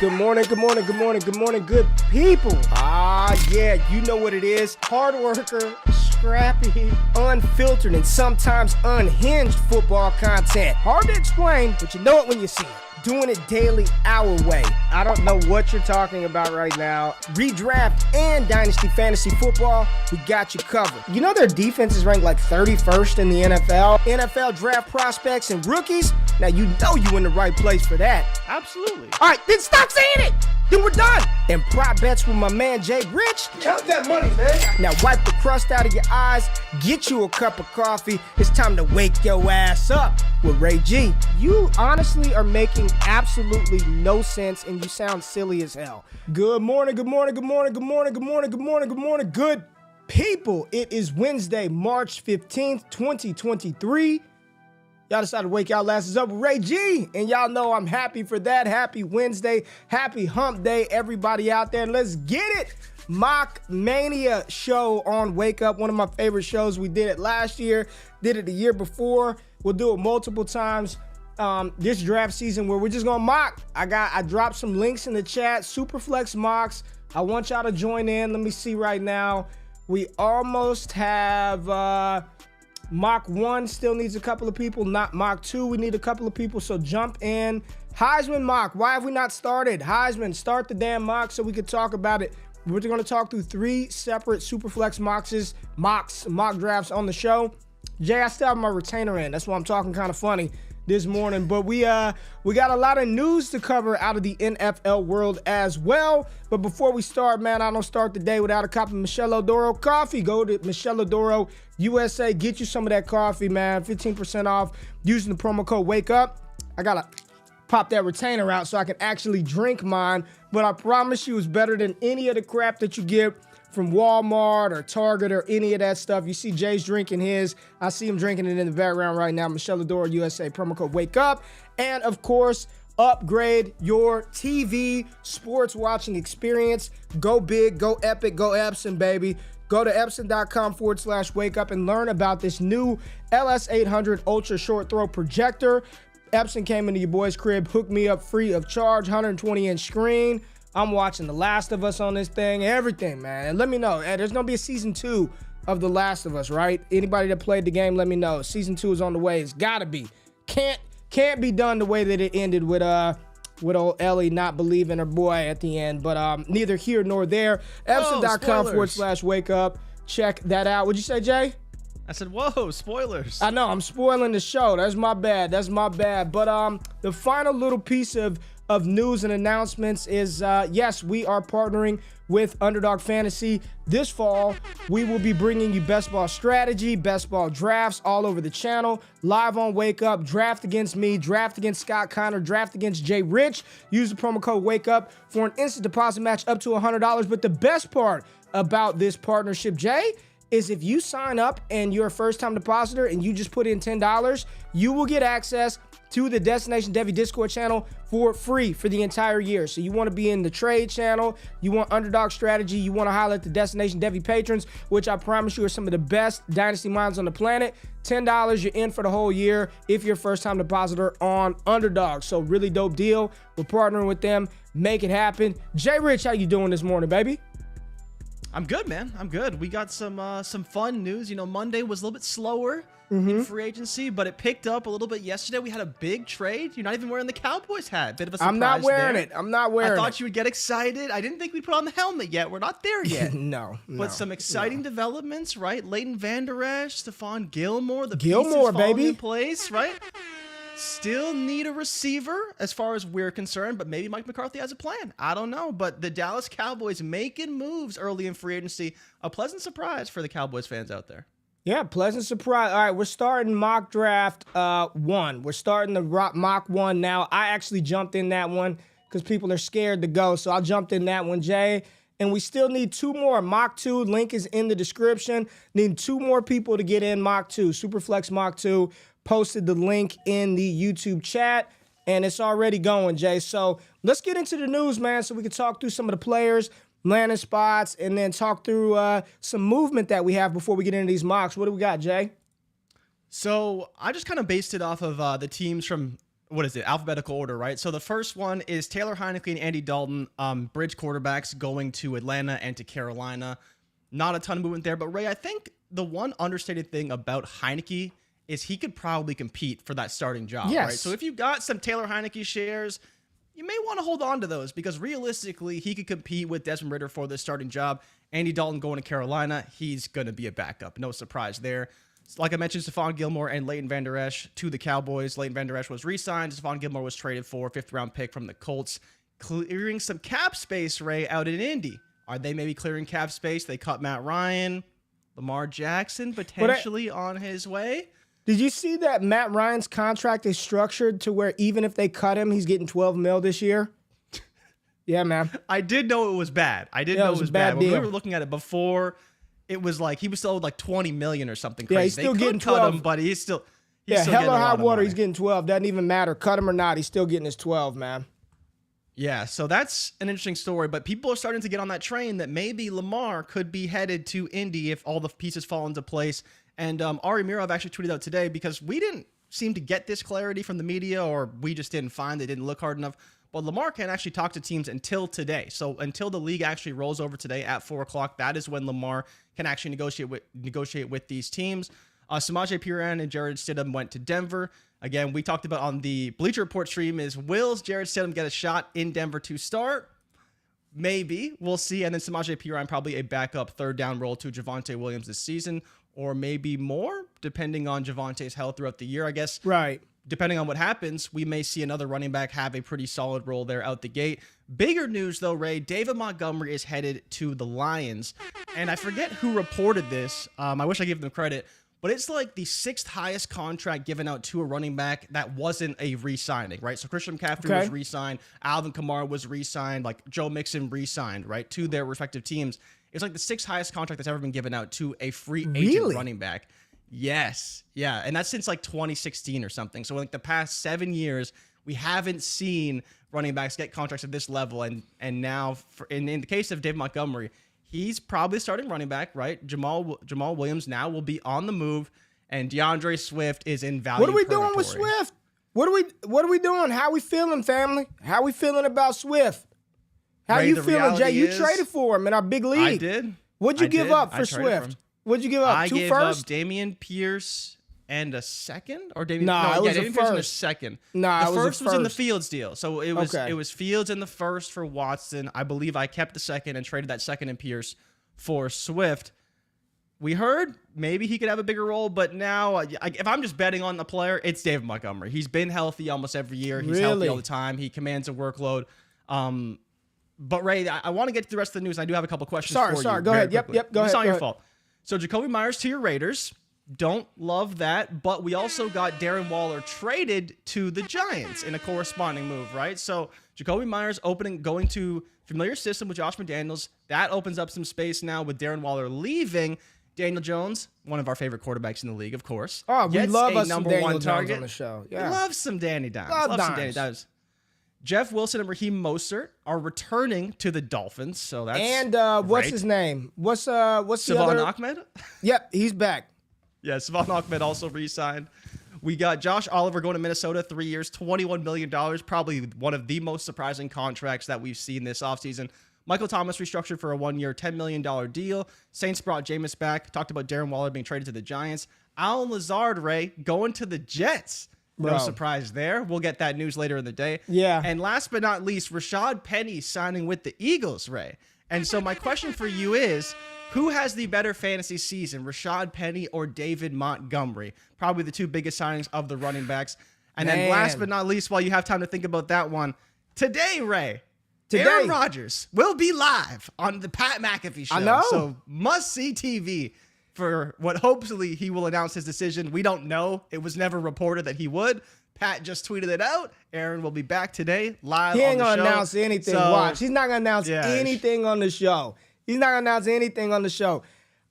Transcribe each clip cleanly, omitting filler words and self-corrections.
Good morning, good morning, good morning, good morning, good people. Yeah, you know what it is. Hard worker, scrappy, unfiltered, and sometimes unhinged football content. Hard to explain, but you know it when you see it. Doing it daily our way. I don't know what you're talking about right now. Redraft and Dynasty Fantasy Football, we got you covered. You know their defense is ranked like 31st in the NFL? NFL draft prospects and rookies? Now you know you in the right place for that. Absolutely. All right, then stop saying it. Then we're done. And prop bets with my man Jay Rich. Count that money, man. Now wipe the crust out of your eyes, get you a cup of coffee. It's time to wake your ass up with Ray G. You honestly are making absolutely no sense and you sound silly as hell. Good morning, good morning, good morning, good morning, good morning, good morning, good morning, good people. It is Wednesday, March 15th, 2023. Y'all decided to wake y'all asses up with Ray G, and y'all know I'm happy for that. Happy Wednesday, happy hump day, everybody out there. Let's get it. Mock Mania show on Wake Up, one of my favorite shows. We did it last year, did it the year before. We'll do it multiple times this draft season where we're just gonna mock. I dropped some links in the chat, Superflex mocks. I want y'all to join in. Let me see right now. We almost have Mock 1 still needs a couple of people, not Mock 2. We need a couple of people, so jump in. Heisman mock, why have we not started? Heisman, start the damn mock so we could talk about it. We're going to talk through 3 separate Superflex mock drafts on the show. Jay, I still have my retainer in. That's why I'm talking kind of funny this morning. But we got a lot of news to cover out of the NFL world as well. But before we start, man, I don't start the day without a cup of Michelle Odoro coffee. Go to Michelle Odoro USA, get you some of that coffee, man. 15% off using the promo code WAKEUP. I got to pop that retainer out so I can actually drink mine. But I promise you it's better than any of the crap that you get from Walmart or Target or any of that stuff. You see Jay's drinking his. I see him drinking it in the background right now. Michelle Odoro USA, promo code Wake Up. And of course, upgrade your TV sports watching experience. Go big, go epic, go Epson, baby. Go to Epson.com/wake up and learn about this new LS800 ultra short throw projector. Epson came into your boy's crib, hooked me up free of charge, 120-inch screen. I'm watching The Last of Us on this thing, everything, man. And let me know. There's going to be a season 2 of The Last of Us, right? Anybody that played the game, let me know. Season 2 is on the way. It's got to be. Can't be done the way that it ended with old Ellie not believing her boy at the end. But neither here nor there. Epson.com/wake up. Check that out. What'd you say, Jay? I said, whoa, spoilers. I know, I'm spoiling the show. That's my bad. But the final little piece of news and announcements is, yes, we are partnering with Underdog Fantasy. This fall, we will be bringing you best ball strategy, best ball drafts all over the channel, live on Wake Up, draft against me, draft against Scott Connor, draft against Jay Rich. Use the promo code Wake Up for an instant deposit match up to $100. But the best part about this partnership, Jay, is if you sign up and you're a first-time depositor and you just put in $10, you will get access to the Destination Devy Discord channel for free for the entire year. So you want to be in the trade channel, you want Underdog strategy, you want to highlight the Destination Devy patrons, which I promise you are some of the best Dynasty minds on the planet. $10, you're in for the whole year if you're a first-time depositor on Underdog. So really dope deal. We're partnering with them. Make it happen. Jay Rich, how you doing this morning, baby? I'm good, man. I'm good. We got some fun news. You know, Monday was a little bit slower in free agency, but it picked up a little bit yesterday. We had a big trade. You're not even wearing the Cowboys hat. Bit of a surprise. I'm not wearing there. it. I'm not wearing it. I thought you would get excited. I didn't think we'd put on the helmet yet. We're not there yet. No. But some exciting developments, right? Leighton Vander Esch, Stephon Gilmore, the pieces Gilmore, falling baby, in place, right? Still need a receiver as far as we're concerned, but maybe Mike McCarthy has a plan. I don't know, but the Dallas Cowboys making moves early in free agency. A pleasant surprise for the Cowboys fans out there. Yeah, pleasant surprise. All right, we're starting mock draft 1. We're starting the mock 1 now. I actually jumped in that one because people are scared to go, so I jumped in that one, Jay. And we still need 2 more. Mock 2, link is in the description. Need 2 more people to get in Mock 2. Superflex Mock 2. Posted the link in the YouTube chat, and it's already going, Jay. So let's get into the news, man, so we can talk through some of the players, landing spots, and then talk through some movement that we have before we get into these mocks. What do we got, Jay? So I just kind of based it off of the teams from what is it? Alphabetical order, right? So the first one is Taylor Heineke and Andy Dalton, bridge quarterbacks going to Atlanta and to Carolina. Not a ton of movement there, but Ray, I think the one understated thing about Heineke is he could probably compete for that starting job, Yes. right? So if you've got some Taylor Heineke shares, you may want to hold on to those because realistically, he could compete with Desmond Ridder for the starting job. Andy Dalton going to Carolina, he's going to be a backup. No surprise there. Like I mentioned, Stephon Gilmore and Leighton Vander Esch to the Cowboys. Leighton Vander Esch was re-signed. Stephon Gilmore was traded for a 5th-round pick from the Colts, clearing some cap space, Ray, out in Indy. Are they maybe clearing cap space? They cut Matt Ryan, Lamar Jackson potentially on his way. Did you see that Matt Ryan's contract is structured to where even if they cut him, he's getting $12 million this year? Yeah, man. I did know it was bad. I did know it was bad. When deal. we were looking at it before, it was like he was still owed like $20 million or something crazy. Yeah, he's still they getting could cut 12. him, but he's still hell or high water, money. he's getting 12. Doesn't even matter. Cut him or not, he's still getting his 12, man. Yeah, so that's an interesting story, but people are starting to get on that train that maybe Lamar could be headed to Indy if all the pieces fall into place. And Ari Mirov actually tweeted out today because we didn't seem to get this clarity from the media, or we just didn't find they didn't look hard enough. But Lamar can't actually talk to teams until today. So until the league actually rolls over today at 4 o'clock, that is when Lamar can actually negotiate with these teams. Samaje Perine and Jared Stidham went to Denver. Again, we talked about on the Bleacher Report stream is, will Jared Stidham get a shot in Denver to start? Maybe. We'll see. And then Samaje Perine probably a backup 3rd down role to Javonte Williams this season, or maybe more, depending on Javonte's health throughout the year, I guess. Right. Depending on what happens, we may see another running back have a pretty solid role there out the gate. Bigger news, though, Ray, David Montgomery is headed to the Lions. And I forget who reported this. I wish I gave them credit. But it's like the 6th highest contract given out to a running back that wasn't a re-signing, right? So Christian McCaffrey was re-signed. Alvin Kamara was re-signed. Like Joe Mixon re-signed, right, to their respective teams. It's like the 6th highest contract that's ever been given out to a free agent running back. Yes. Yeah. And that's since like 2016 or something. So in like the past 7 years, we haven't seen running backs get contracts at this level. And now, in the case of David Montgomery, he's probably starting running back, right? Jamal Williams now will be on the move, and DeAndre Swift is in value. What are we doing with Swift? What are we doing? How we feeling, family? How we feeling about Swift? How Ray, you feeling, Jay? You traded for him in our big league. I did. What'd you give up for Swift? What'd you give up? I 2 gave first? up Damian Pierce and a second, or Damian? Nah, it was Damian a Pierce and a first. second. Nah, the it was a first was in the first. Fields deal, so it was Fields in the first for Watson. I believe I kept the second and traded that second in Pierce for Swift. We heard maybe he could have a bigger role, but now if I'm just betting on the player, it's David Montgomery. He's been healthy almost every year. He's healthy all the time. He commands a workload. But Ray, I want to get to the rest of the news. I do have a couple questions for you. Sorry. Go ahead. Yep. Go ahead. It's not your fault. So Jacoby Myers to your Raiders. Don't love that, but we also got Darren Waller traded to the Giants in a corresponding move, right? So Jacoby Myers going to familiar system with Josh McDaniels. That opens up some space now with Darren Waller leaving. Daniel Jones, one of our favorite quarterbacks in the league, of course. Oh, we love us number some Daniel one Jones target on the show. Yeah. We love some Danny Dimes. Love some Danny Dimes. Dimes. Jeff Wilson and Raheem Mostert are returning to the Dolphins, so that's what's great. his name? What's the other? Savon Ahmed? Yep, he's back. Yeah, Savon Ahmed also re-signed. We got Josh Oliver going to Minnesota, 3 years, $21 million, probably one of the most surprising contracts that we've seen this offseason. Michael Thomas restructured for a 1-year, $10 million deal. Saints brought Jameis back. Talked about Darren Waller being traded to the Giants. Alan Lazard, Ray, going to the Jets. No surprise there. We'll get that news later in the day. Yeah. And last but not least, Rashad Penny signing with the Eagles, Ray. And so my question for you is, who has the better fantasy season, Rashad Penny or David Montgomery? Probably the 2 biggest signings of the running backs. And then last but not least, while you have time to think about that one, today, Ray, Aaron Rodgers will be live on the Pat McAfee show. I know. So must-see TV for what hopefully he will announce his decision. We don't know. It was never reported that he would. Pat just tweeted it out. Aaron will be back today live on the show. He ain't going to announce anything. Watch. He's not going to announce anything on the show. He's not going to announce anything on the show.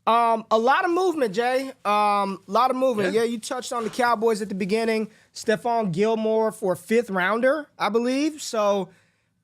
A lot of movement, Jay. A lot of movement. Yeah, you touched on the Cowboys at the beginning. Stephon Gilmore for a 5th rounder, I believe. So,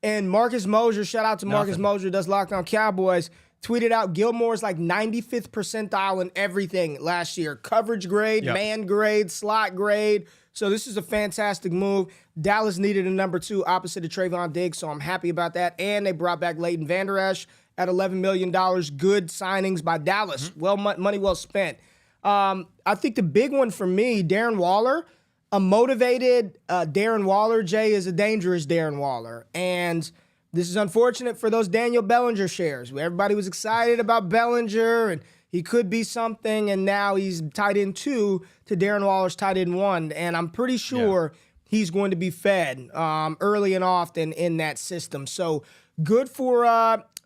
and Marcus Mosher, shout out to Marcus Mosher, does Locked On Cowboys, tweeted out Gilmore's like 95th percentile in everything last year. Coverage grade, man grade, slot grade, So this is a fantastic move. Dallas needed a number 2 opposite of Trayvon Diggs, so I'm happy about that. And they brought back Leighton Vander Esch at $11 million. Good signings by Dallas. Money well spent. I think the big one for me, Darren Waller. A motivated Darren Waller, Jay, is a dangerous Darren Waller. And this is unfortunate for those Daniel Bellinger shares. Everybody was excited about Bellinger, and he could be something, and now he's tight end 2 to Darren Waller's tight end 1. And I'm pretty sure he's going to be fed early and often in that system. So good for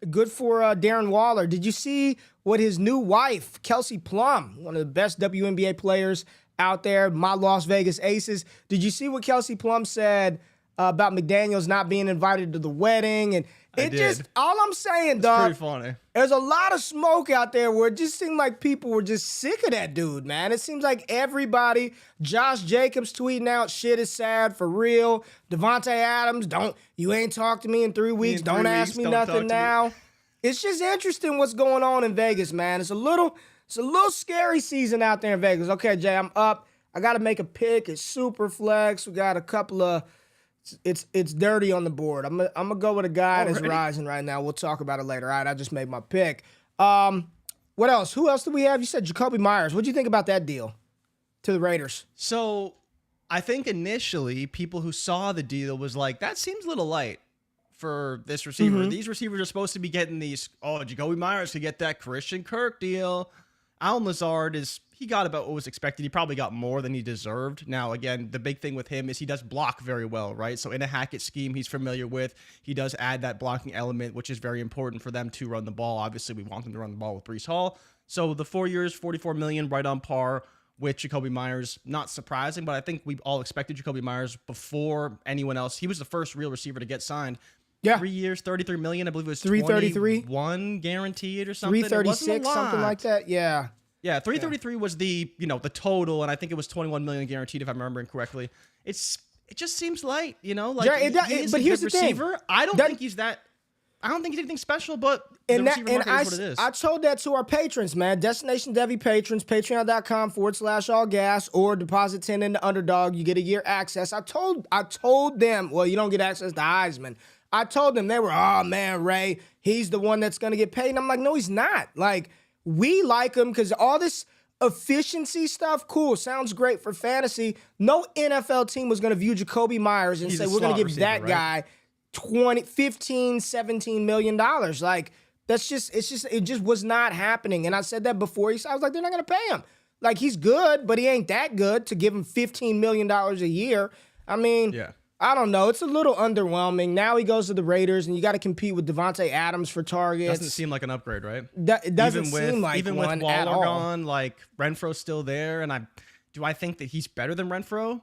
Darren Waller. Did you see what his new wife, Kelsey Plum, one of the best WNBA players out there, my Las Vegas Aces. Did you see what Kelsey Plum said about McDaniels not being invited to the wedding? And all I'm saying, dog, pretty funny. There's a lot of smoke out there where it just seemed like people were just sick of that dude, man. It seems like everybody, Josh Jacobs tweeting out, shit is sad for real. Devontae Adams, you ain't talked to me in 3 weeks. Don't ask me nothing now. It's just interesting what's going on in Vegas, man. It's a little scary season out there in Vegas. Okay, Jay, I'm up. I got to make a pick. It's Superflex. We got a couple of it's dirty on the board. I'm gonna go with a guy that's rising right now. We'll talk about it later. All right, I just made my pick. What else? Who else do we have? You said Jacoby Myers. What do you think about that deal to the Raiders? So I think initially people who saw the deal was like, that seems a little light for this receiver. These receivers are supposed to be getting these. Oh, Jacoby Myers could get that Christian Kirk deal. Allen Lazard he got about what was expected. He probably got more than he deserved. Now, again, the big thing with him is he does block very well, right? So in a Hackett scheme he's familiar with, he does add that blocking element, which is very important for them to run the ball. Obviously, we want them to run the ball with Breece Hall. So the 4 years, $44 million, right on par with Jacoby Myers. Not surprising, but I think we all expected Jacoby Myers before anyone else. He was the first real receiver to get signed. Yeah. 3 years, $33 million. I believe it was 333, 1 guaranteed or something. 336, something like that. Yeah. Yeah, 333 was the total, and I think it was 21 million guaranteed if I'm remembering correctly. It just seems light, like but here's the receiver. Thing. I don't think he's anything special, but the receiver market is what it is. I told that to our patrons, man. Destination Devy patrons, patreon.com/allgas, or deposit 10 into Underdog. You get a year access. I told them, well, you don't get access to Heisman. I told them, they were, oh man, Ray, he's the one that's gonna get paid. And I'm like, no, he's not. Like, we like him because all this efficiency stuff, cool, sounds great for fantasy. No NFL team was going to view Jacoby Myers and say, we're going to give that guy $15, $17 million. Like, it just was not happening. And I said that before. I was like, they're not going to pay him. Like, he's good, but he ain't that good to give him $15 million a year. I mean, I don't know. It's a little underwhelming. Now he goes to the Raiders, and you got to compete with Devontae Adams for targets. Doesn't seem like an upgrade, right? It doesn't seem like even one with Waller at all. gone, like Renfro's still there, and do I think that he's better than Renfro?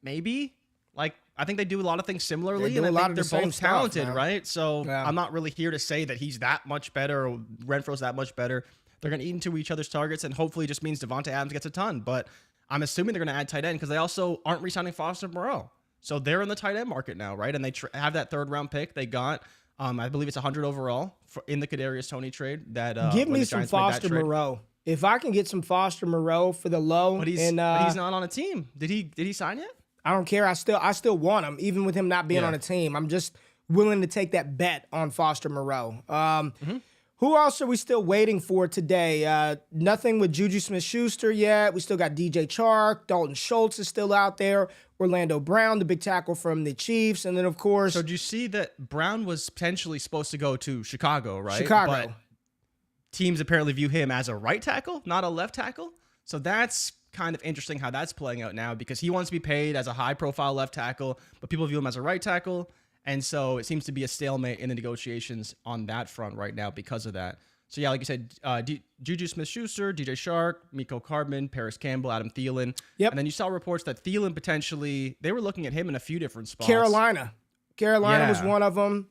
Maybe. Like, I think they do a lot of things similarly, and I think they're both talented, right? So I'm not really here to say that he's that much better or Renfro's that much better. They're going to eat into each other's targets, and hopefully it just means Devontae Adams gets a ton. But I'm assuming they're going to add tight end because they also aren't re-signing Foster Moreau. So they're in the tight end market now, right? And they have that 3rd round pick. They got, I believe it's 100 overall in the Kadarius Toney trade. Give me some Foster Moreau. If I can get some Foster Moreau for the low, but he's not on a team. Did he sign yet? I don't care. I still want him, even with him not being on a team. I'm just willing to take that bet on Foster Moreau. Who else are we still waiting for today? Nothing with Juju Smith-Schuster yet. We still got DJ Chark. Dalton Schultz is still out there. Orlando Brown, the big tackle from the Chiefs. And then, of course... So, did you see that Brown was potentially supposed to go to Chicago, right? Chicago. But teams apparently view him as a right tackle, not a left tackle. So, that's kind of interesting how that's playing out now because he wants to be paid as a high-profile left tackle, but people view him as a right tackle. And so, it seems to be a stalemate in the negotiations on that front right now because of that. So, yeah, like you said, Juju Smith-Schuster, DJ Chark, Miko Hardman, Paris Campbell, Adam Thielen. Yep. And then you saw reports that Thielen potentially, they were looking at him in a few different spots. Carolina was one of them.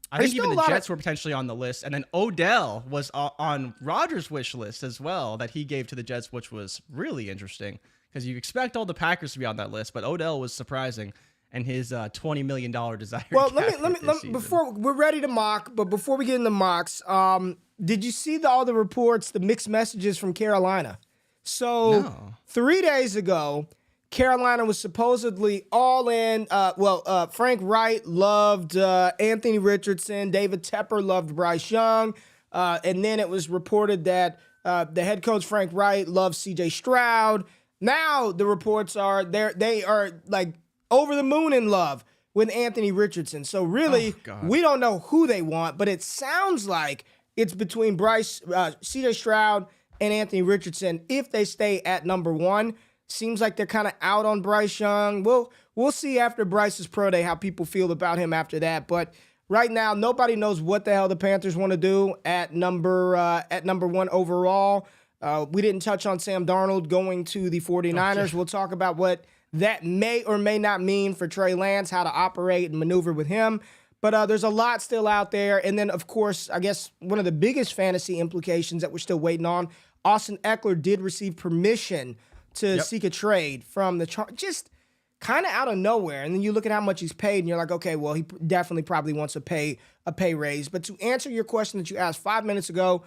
I think even the Jets were potentially on the list. And then Odell was on Rodgers' wish list as well that he gave to the Jets, which was really interesting because you expect all the Packers to be on that list, but Odell was surprising. And his $20 million desire. Well, let me before we're ready to mock, but before we get into mocks, did you see all the reports, the mixed messages from Carolina? So 3 days ago, Carolina was supposedly all in. Frank Wright loved Anthony Richardson. David Tepper loved Bryce Young. And then it was reported that the head coach, Frank Wright, loves C.J. Stroud. Now the reports are they are like over the moon in love with Anthony Richardson. So really, we don't know who they want, but it sounds like it's between C.J. Stroud and Anthony Richardson if they stay at number one. Seems like they're kind of out on Bryce Young. We'll see after Bryce's pro day how people feel about him after that. But right now, nobody knows what the hell the Panthers want to do at number one overall. We didn't touch on Sam Darnold going to the 49ers. We'll talk about what that may or may not mean for Trey Lance, how to operate and maneuver with him. But there's a lot still out there. And then, of course, I guess one of the biggest fantasy implications that we're still waiting on, Austin Eckler did receive permission to seek a trade from the just kind of out of nowhere. And then you look at how much he's paid and you're like, okay, well, he definitely probably wants a pay raise. But to answer your question that you asked 5 minutes ago,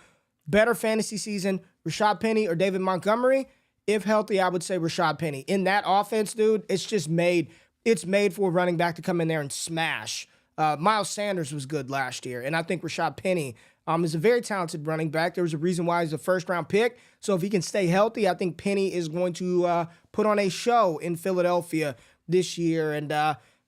better fantasy season, Rashad Penny or David Montgomery? If healthy, I would say Rashad Penny. In that offense, dude, it's made for a running back to come in there and smash. Miles Sanders was good last year, and I think Rashad Penny is a very talented running back. There was a reason why he's a first-round pick. So if he can stay healthy, I think Penny is going to put on a show in Philadelphia this year. And,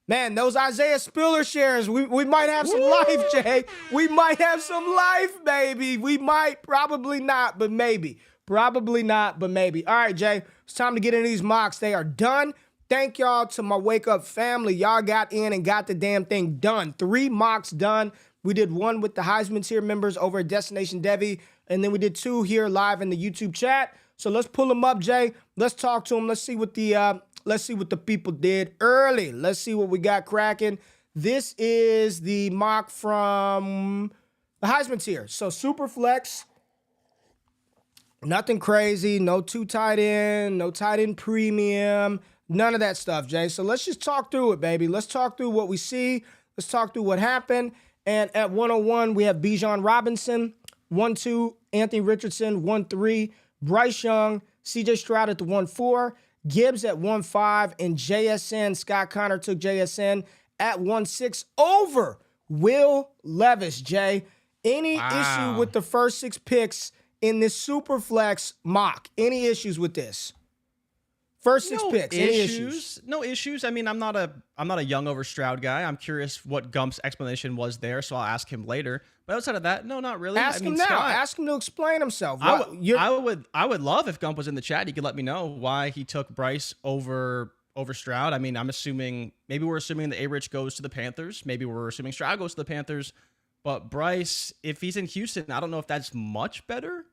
man, those Isaiah Spiller shares, we might have some life, Jay. We might have some life, baby. We might. Probably not, but maybe. Probably not, but maybe. All right, Jay, it's time to get into these mocks. They are done. Thank y'all to my Wake Up family. Y'all got in and got the damn thing done. 3 mocks done. We did one with the Heisman tier members over at Destination Devi, and then we did 2 here live in the YouTube chat. So let's pull them up, Jay. Let's talk to them. Let's see what the people did early. Let's see what we got cracking. This is the mock from the Heisman tier. So Superflex, nothing crazy, no 2 tight end, no tight end premium, none of that stuff, Jay. So let's just talk through it, baby. Let's talk through what we see. Let's talk through what happened. And at 101, we have Bijan Robinson, 1-2, Anthony Richardson, 1-3, Bryce Young, C.J. Stroud at the 1-4, Gibbs at 1-5, and JSN, Scott Connor took JSN at 1-6 over Will Levis, Jay. Any issue with the first 6 picks in this Superflex mock? Any issues with this? First 6 picks. Any issues? No issues. I mean, I'm not a Young over Stroud guy. I'm curious what Gump's explanation was there, so I'll ask him later. But outside of that, no, not really. Ask him now. Scott, ask him to explain himself. I would love if Gump was in the chat. He could let me know why he took Bryce over Stroud. I mean, maybe we're assuming that A-Rich goes to the Panthers. Maybe we're assuming Stroud goes to the Panthers. But Bryce, if he's in Houston, I don't know if that's much better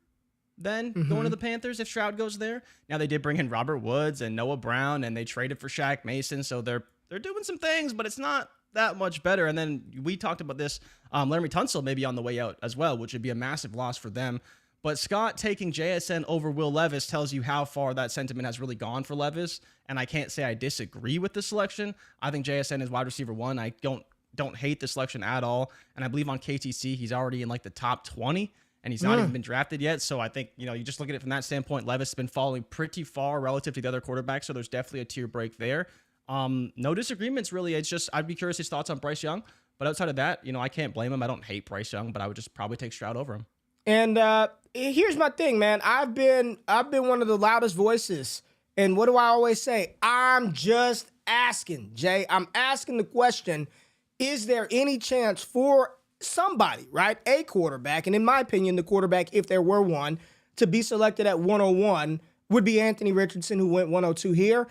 than going to the Panthers if Stroud goes there. Now, they did bring in Robert Woods and Noah Brown, and they traded for Shaq Mason, so they're doing some things, but it's not that much better. And then we talked about this, Laremy Tunsil may be on the way out as well, which would be a massive loss for them. But Scott taking JSN over Will Levis tells you how far that sentiment has really gone for Levis, and I can't say I disagree with the selection. I think JSN is wide receiver 1. I don't hate the selection at all, and I believe on KTC he's already in like the top 20. And he's not even been drafted yet. So I think, you just look at it from that standpoint. Levis has been falling pretty far relative to the other quarterbacks. So there's definitely a tier break there. No disagreements, really. It's just, I'd be curious his thoughts on Bryce Young. But outside of that, I can't blame him. I don't hate Bryce Young, but I would just probably take Stroud over him. And here's my thing, man. I've been one of the loudest voices. And what do I always say? I'm just asking, Jay. I'm asking the question, is there any chance for somebody, right? A quarterback, and in my opinion, the quarterback, if there were one, to be selected at 101 would be Anthony Richardson, who went 102 here.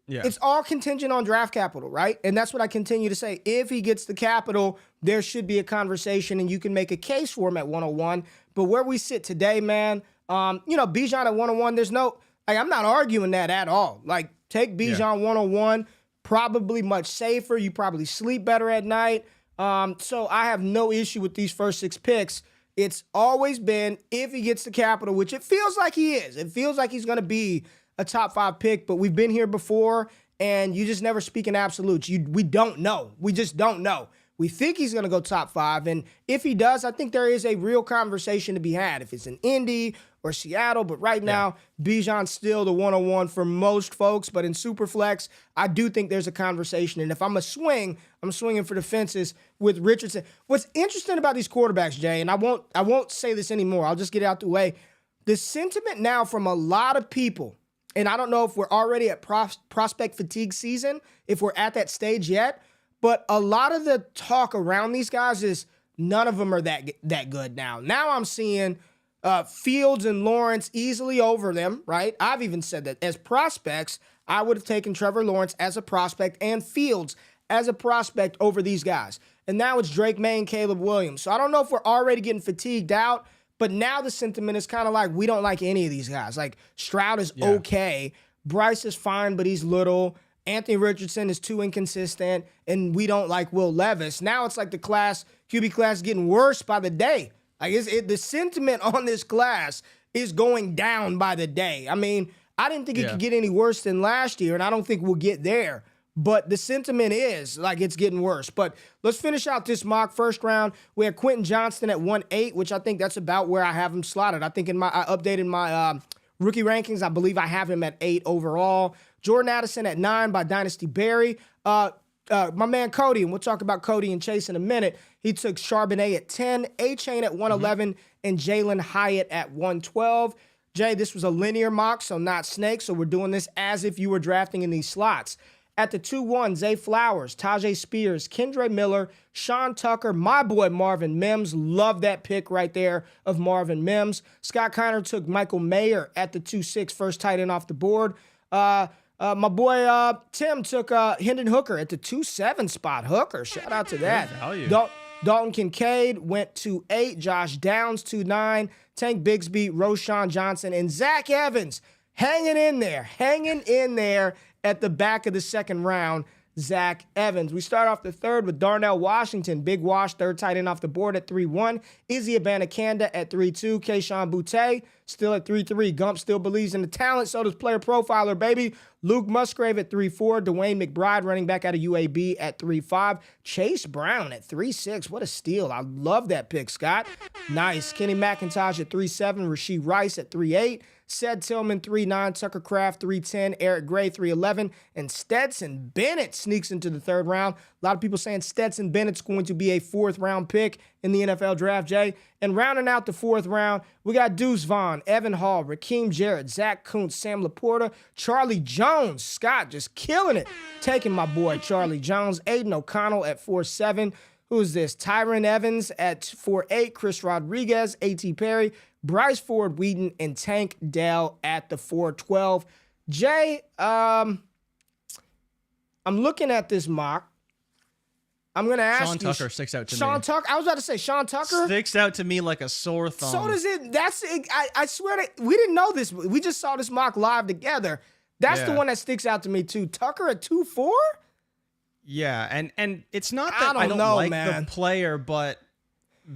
Yeah. It's all contingent on draft capital, right? And that's what I continue to say. If he gets the capital, there should be a conversation, and you can make a case for him at 101. But where we sit today, man, Bijan at 101, there's no, I'm not arguing that at all. Like, take Bijan 101, probably much safer. You probably sleep better at night. So I have no issue with these first 6 picks. It's always been, if he gets the capital, which it feels like he is. It feels like he's going to be a top 5 pick, but we've been here before, and you just never speak in absolutes. We don't know. We just don't know. We think he's going to go top 5. And if he does, I think there is a real conversation to be had if it's in Indy or Seattle. But right now, Bijan's still the 101 for most folks. But in Superflex, I do think there's a conversation. And if I'm a swing, I'm swinging for the fences with Richardson. What's interesting about these quarterbacks, Jay, and I won't say this anymore. I'll just get it out the way. The sentiment now from a lot of people, and I don't know if we're already at prospect fatigue season, if we're at that stage yet, but a lot of the talk around these guys is none of them are that good now. Now I'm seeing Fields and Lawrence easily over them, right? I've even said that as prospects, I would have taken Trevor Lawrence as a prospect and Fields as a prospect over these guys. And now it's Drake May and Caleb Williams. So I don't know if we're already getting fatigued out, but now the sentiment is kind of like we don't like any of these guys. Like Stroud is okay. Bryce is fine, but he's little. Anthony Richardson is too inconsistent, and we don't like Will Levis. Now it's like the QB class is getting worse by the day. Like the sentiment on this class is going down by the day. I mean, I didn't think it could get any worse than last year, and I don't think we'll get there. But the sentiment is like it's getting worse. But let's finish out this mock first round. We have Quentin Johnston at 1-8, which I think that's about where I have him slotted. I think I updated my rookie rankings. I believe I have him at 8 overall. Jordan Addison at 9 by Dynasty Barry. My man Cody, and we'll talk about Cody and Chase in a minute. He took Charbonnet at 10, A-Chain at 111, and Jalen Hyatt at 112. Jay, this was a linear mock, so not snake, so we're doing this as if you were drafting in these slots. At the 2-1, Zay Flowers, Tajay Spears, Kendre Miller, Sean Tucker, my boy Marvin Mims. Love that pick right there of Marvin Mims. Scott Kiner took Michael Mayer at the 2-6, first tight end off the board. My boy Tim took Hendon Hooker at the 2-7 spot. Hooker, shout out to that. Dalton Kincaid went to 8. Josh Downs 2-9. Tank Bigsby, Roshan Johnson, and Zach Evans hanging in there at the back of the second round. Zach Evans. We start off the third with Darnell Washington, Big Wash, third tight end off the board at 3-1. Izzy Abanikanda at 3-2. Keyshawn Boutte still at 3-3. Gump still believes in the talent, so does Player Profiler, baby. Luke Musgrave at 3-4. Dwayne McBride, running back out of UAB at 3-5. Chase Brown at 3-6. What a steal. I love that pick, Scott. Nice. Kenny McIntosh at 3-7. Rashee Rice at 3-8. Sed Tillman, 3-9, Tucker Kraft, 3-10, Eric Gray, 3-11, and Stetson Bennett sneaks into the third round. A lot of people saying Stetson Bennett's going to be a fourth-round pick in the NFL draft, Jay. And rounding out the fourth round, we got Deuce Vaughn, Evan Hall, Rakeem Jarrett, Zach Kuntz, Sam Laporta, Charlie Jones. Scott just killing it, taking my boy Charlie Jones. Aiden O'Connell at 4-7. Who is this? Tyron Evans at 4-8, Chris Rodriguez, A.T. Perry, Bryce Ford Wheaton, and Tank Dell at the 4-12. Jay, I'm looking at this mock. I'm going to ask Sean Tucker sticks out to me. Sean Tucker? I was about to say Sean Tucker. Sticks out to me like a sore thumb. So does it. That's it. I swear we didn't know this. We just saw this mock live together. That's the one that sticks out to me too. Tucker at 2-4? Yeah, and it's not that I don't know, like man. the player, but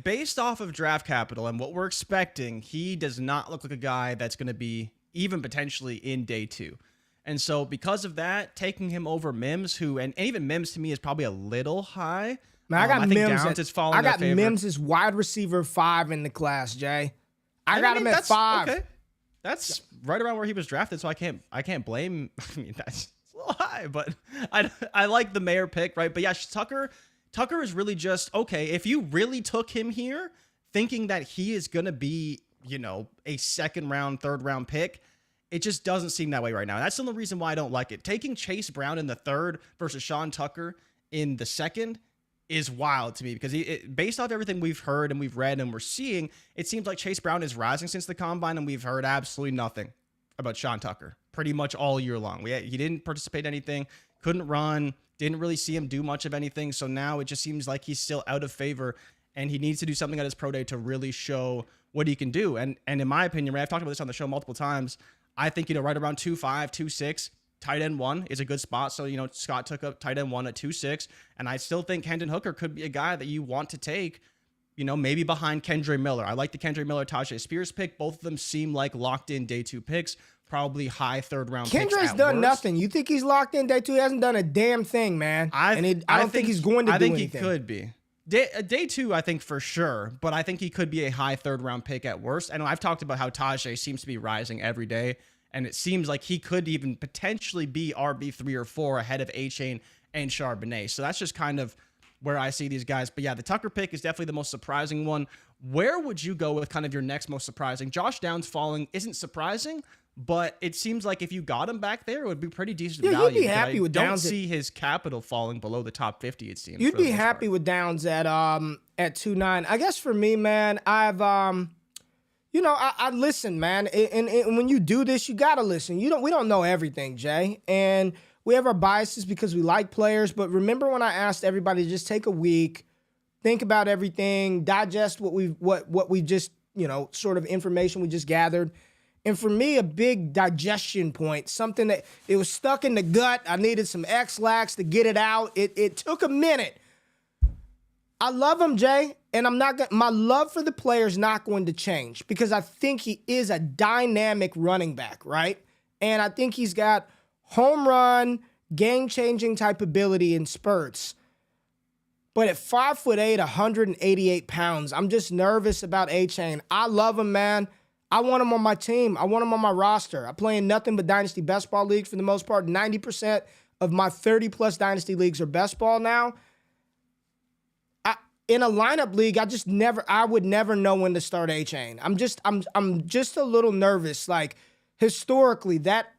based off of draft capital and what we're expecting, he does not look like a guy that's going to be even potentially in day 2. And so because of that, taking him over Mims, and even Mims to me is probably a little high. Man, I got Mims. I got Mims as wide receiver 5 in the class, Jay. I got him at 5. Okay. That's right around where he was drafted, so I can't blame. I mean, that's a little high, but I like the Mayer pick, right? But yeah, Tucker is really just, okay, if you really took him here thinking that he is going to be, a second round, third round pick, it just doesn't seem that way right now. And that's the only reason why I don't like it. Taking Chase Brown in the third versus Sean Tucker in the second is wild to me because based off everything we've heard and we've read and we're seeing, it seems like Chase Brown is rising since the combine, and we've heard absolutely nothing about Sean Tucker pretty much all year long. He didn't participate in anything, couldn't run, didn't really see him do much of anything. So now it just seems like he's still out of favor, and he needs to do something at his pro day to really show what he can do. And in my opinion, right, I've talked about this on the show multiple times. I think, right around 2.5, 2.6, tight end 1 is a good spot. So, Scott took up tight end 1 at 2.6, and I still think Hendon Hooker could be a guy that you want to take, maybe behind Kendre Miller. I like the Kendre Miller, Tajay Spears pick. Both of them seem like locked in day 2 picks. probably high third round. Kendra's done nothing. You think he's locked in day 2? He hasn't done a damn thing, man. I don't think he's going to do anything. I think he could be. Day 2, I think for sure, but I think he could be a high third round pick at worst. And I've talked about how Tajay seems to be rising every day, and it seems like he could even potentially be RB3 or 4 ahead of A-Chain and Charbonnet. So that's just kind of where I see these guys. But yeah, the Tucker pick is definitely the most surprising one. Where would you go with kind of your next most surprising? Josh Downs falling isn't surprising, but it seems like if you got him back there, it would be pretty decent value. You'd be happy with Downs. Don't see his capital falling below the top 50, it seems. You'd be happy with Downs at 2.9. I guess for me, man, I've I listen, man. And when you do this, you gotta listen. We don't know everything, Jay. And we have our biases because we like players. But remember when I asked everybody to just take a week, think about everything, digest what we just, sort of information we just gathered. And for me, a big digestion point, something that it was stuck in the gut. I needed some X-Lax to get it out. It took a minute. I love him, Jay, and my love for the player is not going to change because I think he is a dynamic running back, right? And I think he's got home run, game-changing type ability in spurts. But at 5'8", 188 pounds, I'm just nervous about A-Chain. I love him, man. I want him on my team. I want him on my roster. I play in nothing but Dynasty Best Ball leagues for the most part. 90% of my 30-plus Dynasty leagues are Best Ball now. In a lineup league, I would never know when to start A-Chain. I'm just a little nervous. Like, historically, that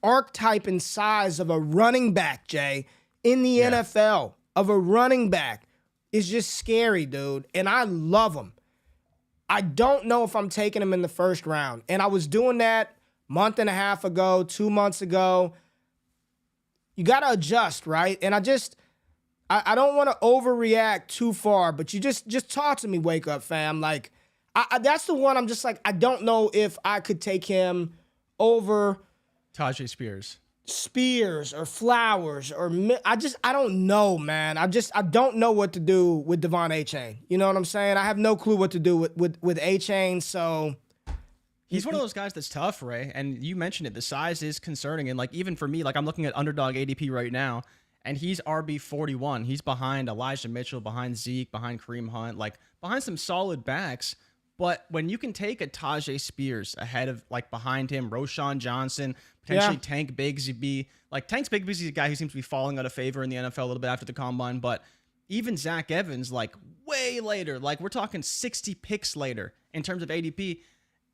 archetype and size of a running back, Jay, in the NFL, of a running back, is just scary, dude. And I love him. I don't know if I'm taking him in the first round. And I was doing that month and a half ago, 2 months ago. You got to adjust, right? And I don't want to overreact too far, but you just talk to me, Wake Up Fam. Like, that's the one I'm just like, I don't know if I could take him over Tajay Spears or Flowers or I don't know, man. I don't know what to do with Devon A-Chain. You know what I'm saying? I have no clue what to do with A-Chain. So he's one of those guys that's tough, Ray. And you mentioned it. The size is concerning. And like, even for me, like I'm looking at Underdog ADP right now, and he's RB41. He's behind Elijah Mitchell, behind Zeke, behind Kareem Hunt, like behind some solid backs. But when you can take a Tajay Spears ahead of, like, behind him, Roshan Johnson, potentially Tank Bigsby. Like, Tank Bigsby is a guy who seems to be falling out of favor in the NFL a little bit after the combine. But even Zach Evans, like, way later. Like, we're talking 60 picks later in terms of ADP.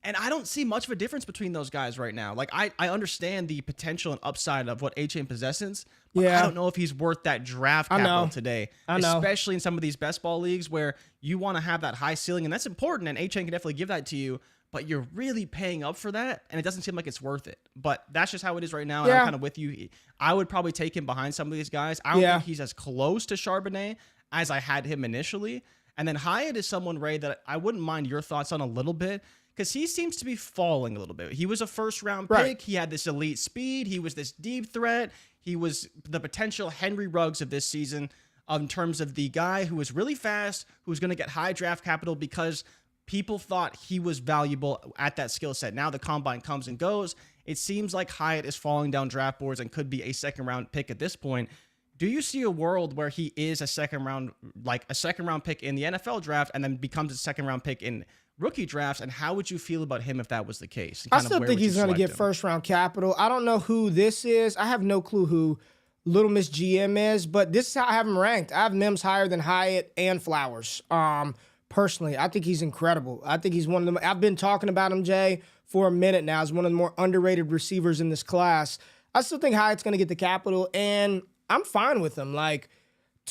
And I don't see much of a difference between those guys right now. Like, I understand the potential and upside of what A-Chain possesses, but I don't know if he's worth that draft capital today. I know. Especially in some of these best ball leagues where you want to have that high ceiling, and that's important, and A-Chain can definitely give that to you, but you're really paying up for that, and it doesn't seem like it's worth it. But that's just how it is right now, and I'm kind of with you. I would probably take him behind some of these guys. I don't think he's as close to Charbonnet as I had him initially. And then Hyatt is someone, Ray, that I wouldn't mind your thoughts on a little bit, because he seems to be falling a little bit. He was a first-round pick. He had this elite speed. He was this deep threat. He was the potential Henry Ruggs of this season in terms of the guy who was really fast, who was going to get high draft capital because people thought he was valuable at that skill set. Now the combine comes and goes. It seems like Hyatt is falling down draft boards and could be a second-round pick at this point. Do you see a world where he is a second-round pick in the NFL draft and then becomes a second-round pick in rookie drafts, and how would you feel about him if that was the case? I still think he's going to get first-round capital. I don't know who this is. I have no clue who Little Miss GM is, but this is how I have him ranked. I have Mims higher than Hyatt and Flowers. Personally, I think he's incredible. I think he's one of them. I've been talking about him, Jay, for a minute now. He's one of the more underrated receivers in this class. I still think Hyatt's going to get the capital, and I'm fine with him. Like,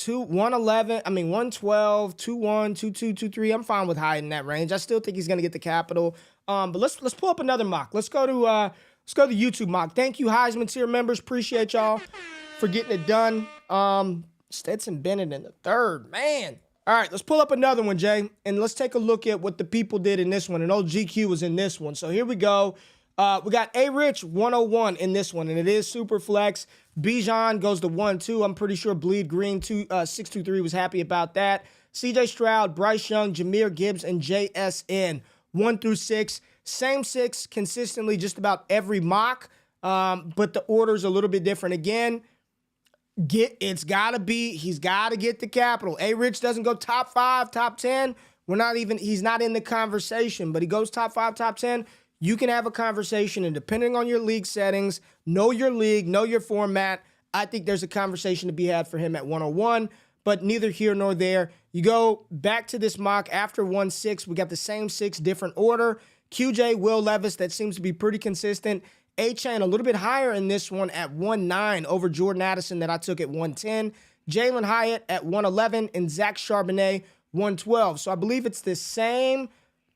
112, 21, 22, 23. I'm fine with Hyatt in that range. I still think he's going to get the capital. But let's pull up another mock. Let's go to YouTube mock. Thank you, Heisman tier members. Appreciate y'all for getting it done. Stetson Bennett in the third, man. All right, let's pull up another one, Jay, and let's take a look at what the people did in this one. And old GQ was in this one. So here we go. We got A-Rich 101 in this one, and it is Superflex. Bijan goes to 1-2. I'm pretty sure Bleed Green 623 was happy about that. CJ Stroud, Bryce Young, Jahmyr Gibbs, and JSN 1 through 6. Same 6 consistently just about every mock, but the order's a little bit different. Again, he's got to get the capital. A-Rich doesn't go top 5, top 10. He's not in the conversation, but he goes top 5, top 10. You can have a conversation, and depending on your league settings, know your league, know your format, I think there's a conversation to be had for him at 101, but neither here nor there. You go back to this mock after 1-6, we got the same 6, different order. QJ, Will Levis, that seems to be pretty consistent. A-Chain a little bit higher in this one at 1-9 over Jordan Addison that I took at 110. Jalen Hyatt at 111 and Zach Charbonnet 112. So I believe it's the same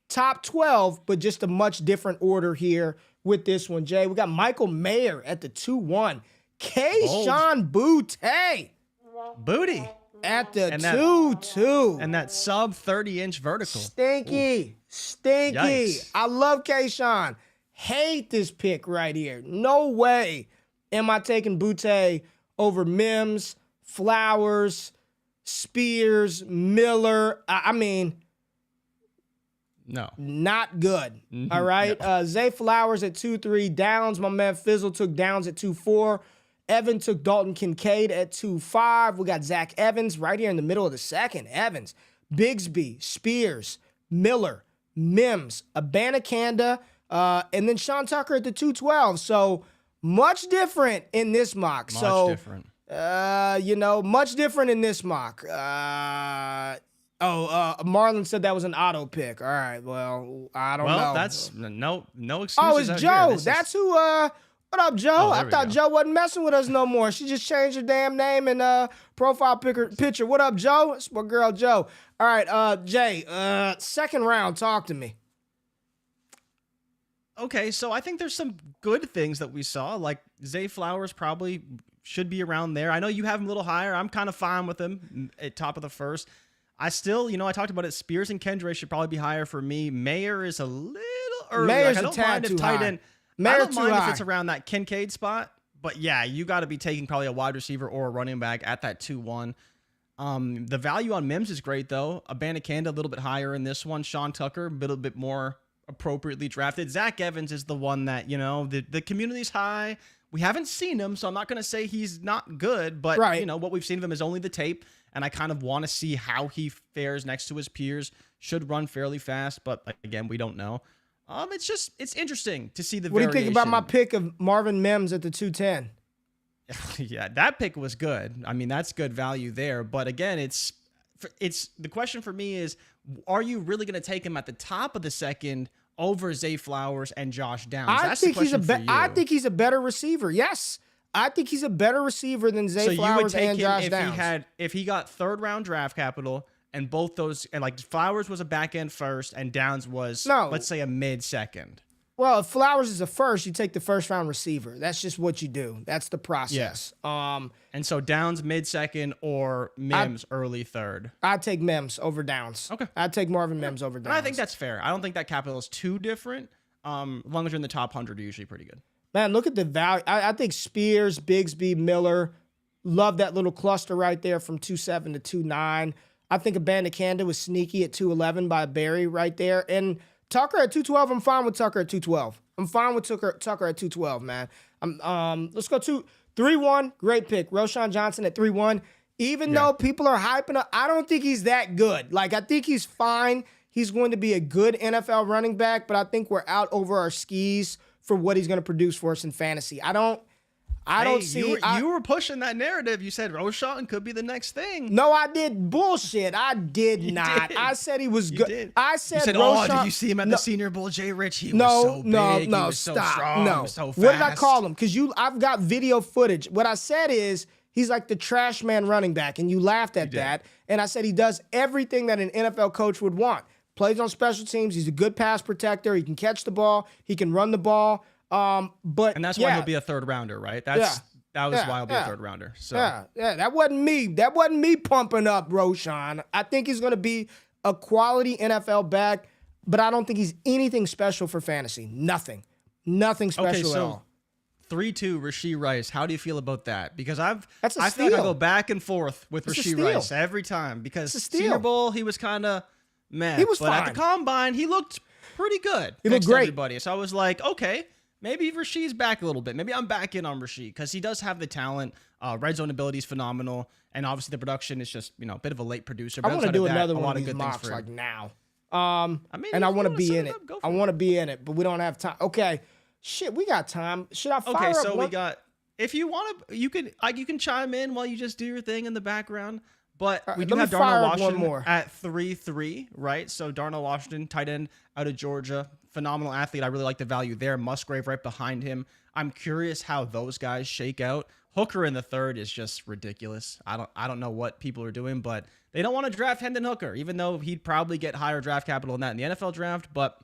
top 12, but just a much different order here with this one, Jay. We got Michael Mayer at the 2-1. Kayshon Boutte. Booty. At the 2-2. And that sub 30-inch vertical. Stinky. Yikes. I love Kayshon. Hate this pick right here. No way am I taking Boutte over Mims, Flowers, Spears, Miller. I mean, no. Not good. All right. No. Zay Flowers at 2-3. Downs, my man Fizzle took Downs at 2-4. Evan took Dalton Kincaid at 2-5. We got Zach Evans right here in the middle of the second. Evans, Bigsby, Spears, Miller, Mims, Abanikanda, and then Sean Tucker at the 2-12. So much different in this mock. Much different. Much different in this mock. Marlon said that was an auto pick. All right, well, I don't know. Well, that's no excuses. Oh, it's Joe. Here. That's who. What up, Joe? I thought Joe wasn't messing with us no more. She just changed her damn name and profile picture. What up, Joe? It's my girl, Joe. All right, Jay, second round, talk to me. Okay, so I think there's some good things that we saw. Like Zay Flowers probably should be around there. I know you have him a little higher. I'm kind of fine with him at top of the first. I still, I talked about it. Spears and Kendre should probably be higher for me. Mayer is a little early. Mayer's a tad too high. I don't mind if it's around that Kincaid spot, but yeah, you got to be taking probably a wide receiver or a running back at that 2-1. The value on Mims is great, though. Abanikanda a little bit higher in this one. Sean Tucker, a little bit more appropriately drafted. Zach Evans is the one that, the community's high. We haven't seen him, so I'm not going to say he's not good, but, what we've seen of him is only the tape, and I kind of want to see how he fares next to his peers. Should run fairly fast, but, again, we don't know. It's interesting to see the variation. What do you think about my pick of Marvin Mims at the 210? Yeah, that pick was good. I mean, that's good value there. But again, it's the question for me is, are you really going to take him at the top of the second over Zay Flowers and Josh Downs? I think he's a better receiver. Yes, I think he's a better receiver than Zay Flowers and Josh Downs. If he got third round draft capital. And both those, and like Flowers was a back end first, and Downs was, let's say, a mid second. Well, if Flowers is a first, you take the first round receiver. That's just what you do. That's the process. Yeah. And so Downs mid second or Mims early third. I'd take Mims over Downs. Okay. I'd take Marvin Mims over Downs. And I think that's fair. I don't think that capital is too different. As long as you're in the top 100, you're usually pretty good. Man, look at the value. I think Spears, Bigsby, Miller, love that little cluster right there from 2.7 to 2.9. I think Abanikanda was sneaky at 2.11 by Barry right there. And Tucker at 2.12, I'm fine with Tucker at 2.12. I'm fine with Tucker at 2.12, man. Let's go 3-1. Great pick. Roshan Johnson at 3-1. Even though people are hyping up, I don't think he's that good. Like, I think he's fine. He's going to be a good NFL running back, but I think we're out over our skis for what he's going to produce for us in fantasy. I don't see. You were pushing that narrative. You said Roshan could be the next thing. No, I did bullshit. I did not. Did. I said he was good. Did. I said you said, Roshan. Did you see him at the Senior Bowl, Jay Rich? He was so big. He was stop. So strong. No, he was so fast. What did I call him? Because I've got video footage. What I said is he's like the trash man running back, and you laughed at that. And I said he does everything that an NFL coach would want. Plays on special teams. He's a good pass protector. He can catch the ball. He can run the ball. And that's why he'll be a third rounder, right? That was why he'll be a third rounder. So that wasn't me. That wasn't me pumping up Roshan. I think he's going to be a quality NFL back, but I don't think he's anything special for fantasy. Nothing special at all. 3-2 Rashee Rice. How do you feel about that? Because I feel like I go back and forth with Rashee Rice every time. Because Senior Bowl, he was kind of meh. He was fine. At the Combine, he looked pretty good. He looked great. Everybody. So I was like, okay, maybe Rashid's back a little bit. Maybe I'm back in on Rashid because he does have the talent. Red zone ability is phenomenal. And obviously the production is just, a bit of a late producer. But I want to do another one of good these mocks for like now. and I want to be in it. I want to be in it, but we don't have time. Okay. Shit, we got time. Should I fire up? Okay, so we got, if you want to, you can chime in while you just do your thing in the background. But we do have Darnell Washington at 3-3, right? So Darnell Washington, tight end out of Georgia, phenomenal athlete. I really like the value there. Musgrave right behind him. I'm curious how those guys shake out. Hooker in the third is just ridiculous. I don't know what people are doing, but they don't want to draft Hendon Hooker, even though he'd probably get higher draft capital than that in the NFL draft. But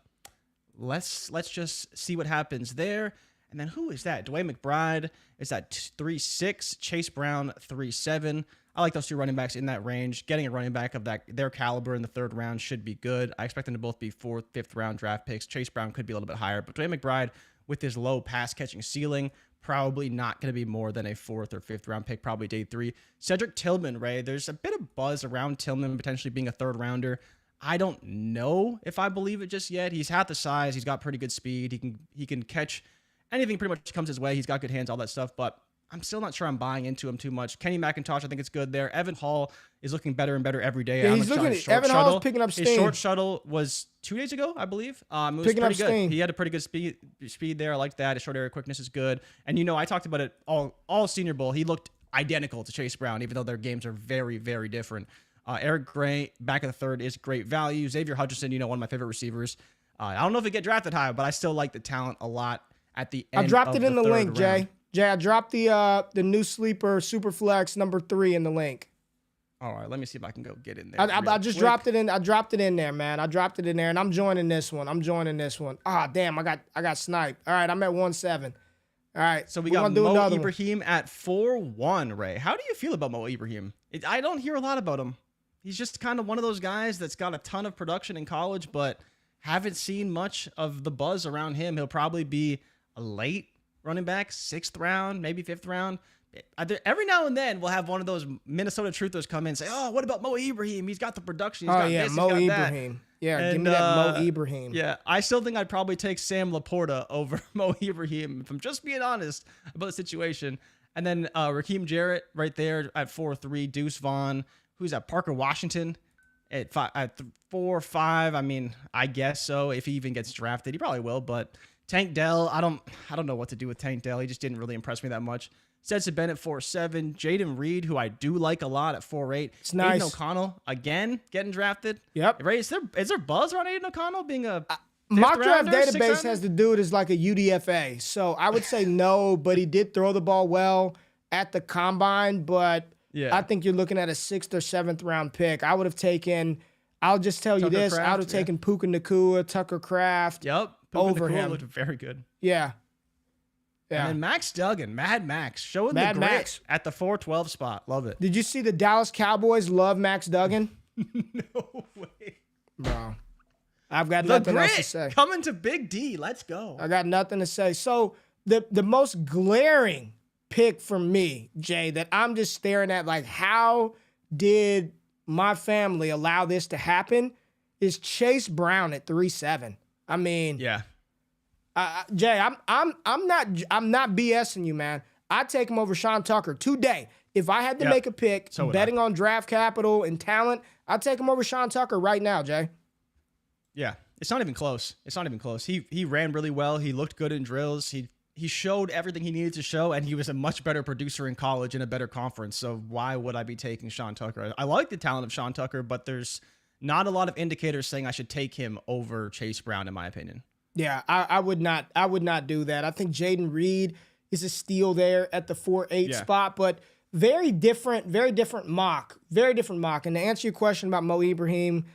let's just see what happens there. And then who is that? Dwayne McBride is at 3-6. Chase Brown 3-7. I like those two running backs in that range. Getting a running back of their caliber in the third round should be good. I expect them to both be 4th, 5th round draft picks. Chase Brown could be a little bit higher, but Dwayne McBride with his low pass catching ceiling, probably not going to be more than a 4th or 5th round pick, probably day 3. Cedric Tillman, Ray, there's a bit of buzz around Tillman potentially being a 3rd rounder. I don't know if I believe it just yet. He's half the size. He's got pretty good speed. He can catch anything pretty much comes his way. He's got good hands, all that stuff, but I'm still not sure I'm buying into him too much. Kenny McIntosh, I think it's good there. Evan Hall is looking better and better every day. Yeah, he's looking. Evan Hall's picking up steam. His short shuttle was 2 days ago, I believe. It was picking pretty good. Steam. He had a pretty good speed there. I like that. His short area quickness is good. And I talked about it all Senior Bowl. He looked identical to Chase Brown, even though their games are very, very different. Eric Gray, back in the third, is great value. Xavier Hutchinson, one of my favorite receivers. I don't know if he get drafted high, but I still like the talent a lot at the end. I dropped it in the link, round. Jay. Jay, I dropped the new sleeper Superflex number 3 in the link. All right, let me see if I can go get in there. I just dropped it in. I dropped it in there, man. I dropped it in there, and I'm joining this one. Ah, damn, I got sniped. All right, I'm at 1-7. All right, so we got Mo Ibrahim at 4-1. Ray, how do you feel about Mo Ibrahim? I don't hear a lot about him. He's just kind of one of those guys that's got a ton of production in college, but haven't seen much of the buzz around him. He'll probably be a late running back, 6th round, maybe 5th round. Every now and then we'll have one of those Minnesota truthers come in and say, "Oh, what about Mo Ibrahim? He's got the production. He's got this, Mo he's got Ibrahim. That." Yeah, and, give me that Mo Ibrahim. Yeah, I still think I'd probably take Sam Laporta over Mo Ibrahim if I'm just being honest about the situation. And then Raheem Jarrett right there at 4-3. Deuce Vaughn, who's at Parker Washington at 4-5. I mean, I guess so. If he even gets drafted, he probably will. But Tank Dell, I don't know what to do with Tank Dell. He just didn't really impress me that much. Stetson Bennett 4-7. Jaden Reed, who I do like a lot at 4-8. It's nice. Aiden O'Connell again getting drafted. Yep. Ray, is there buzz around Aiden O'Connell being a mock draft database has the dude as like a UDFA, so I would say no, but he did throw the ball well at the combine. But yeah, I think you're looking at a 6th or 7th round pick. I would have taken. I'll just tell you this: I would have taken Puka Nacua, Tucker Kraft. Yep. Over him. Looked very good. Yeah. Yeah. And then Max Duggan, Mad Max, showing the grit at the 4-12 spot. Love it. Did you see the Dallas Cowboys love Max Duggan? No way. Bro. I've got nothing else to say. Coming to Big D. Let's go. I got nothing to say. So the most glaring pick for me, Jay, that I'm just staring at, like, how did my family allow this to happen, is Chase Brown at 3-7. I mean, yeah. Jay, I'm not BSing you, man. I'd take him over Sean Tucker today. If I had to make a pick, betting on draft capital and talent, I'd take him over Sean Tucker right now, Jay. Yeah, it's not even close. He ran really well. He looked good in drills. He showed everything he needed to show, and he was a much better producer in college in a better conference. So why would I be taking Sean Tucker? I like the talent of Sean Tucker, but there's not a lot of indicators saying I should take him over Chase Brown, in my opinion. Yeah, I would not do that. I think Jaden Reed is a steal there at the 4-8 spot, but very different mock. And to answer your question about Mo Ibrahim,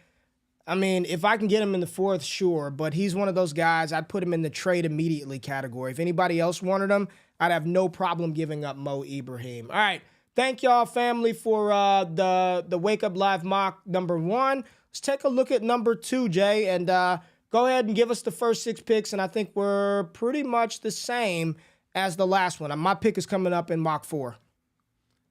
I mean, if I can get him in the 4th, sure, but he's one of those guys, I'd put him in the trade immediately category. If anybody else wanted him, I'd have no problem giving up Mo Ibrahim. All right, thank y'all, family, for the Wake Up Live mock number 1. Let's take a look at number 2, Jay, and go ahead and give us the first 6 picks, and I think we're pretty much the same as the last one. My pick is coming up in mock 4.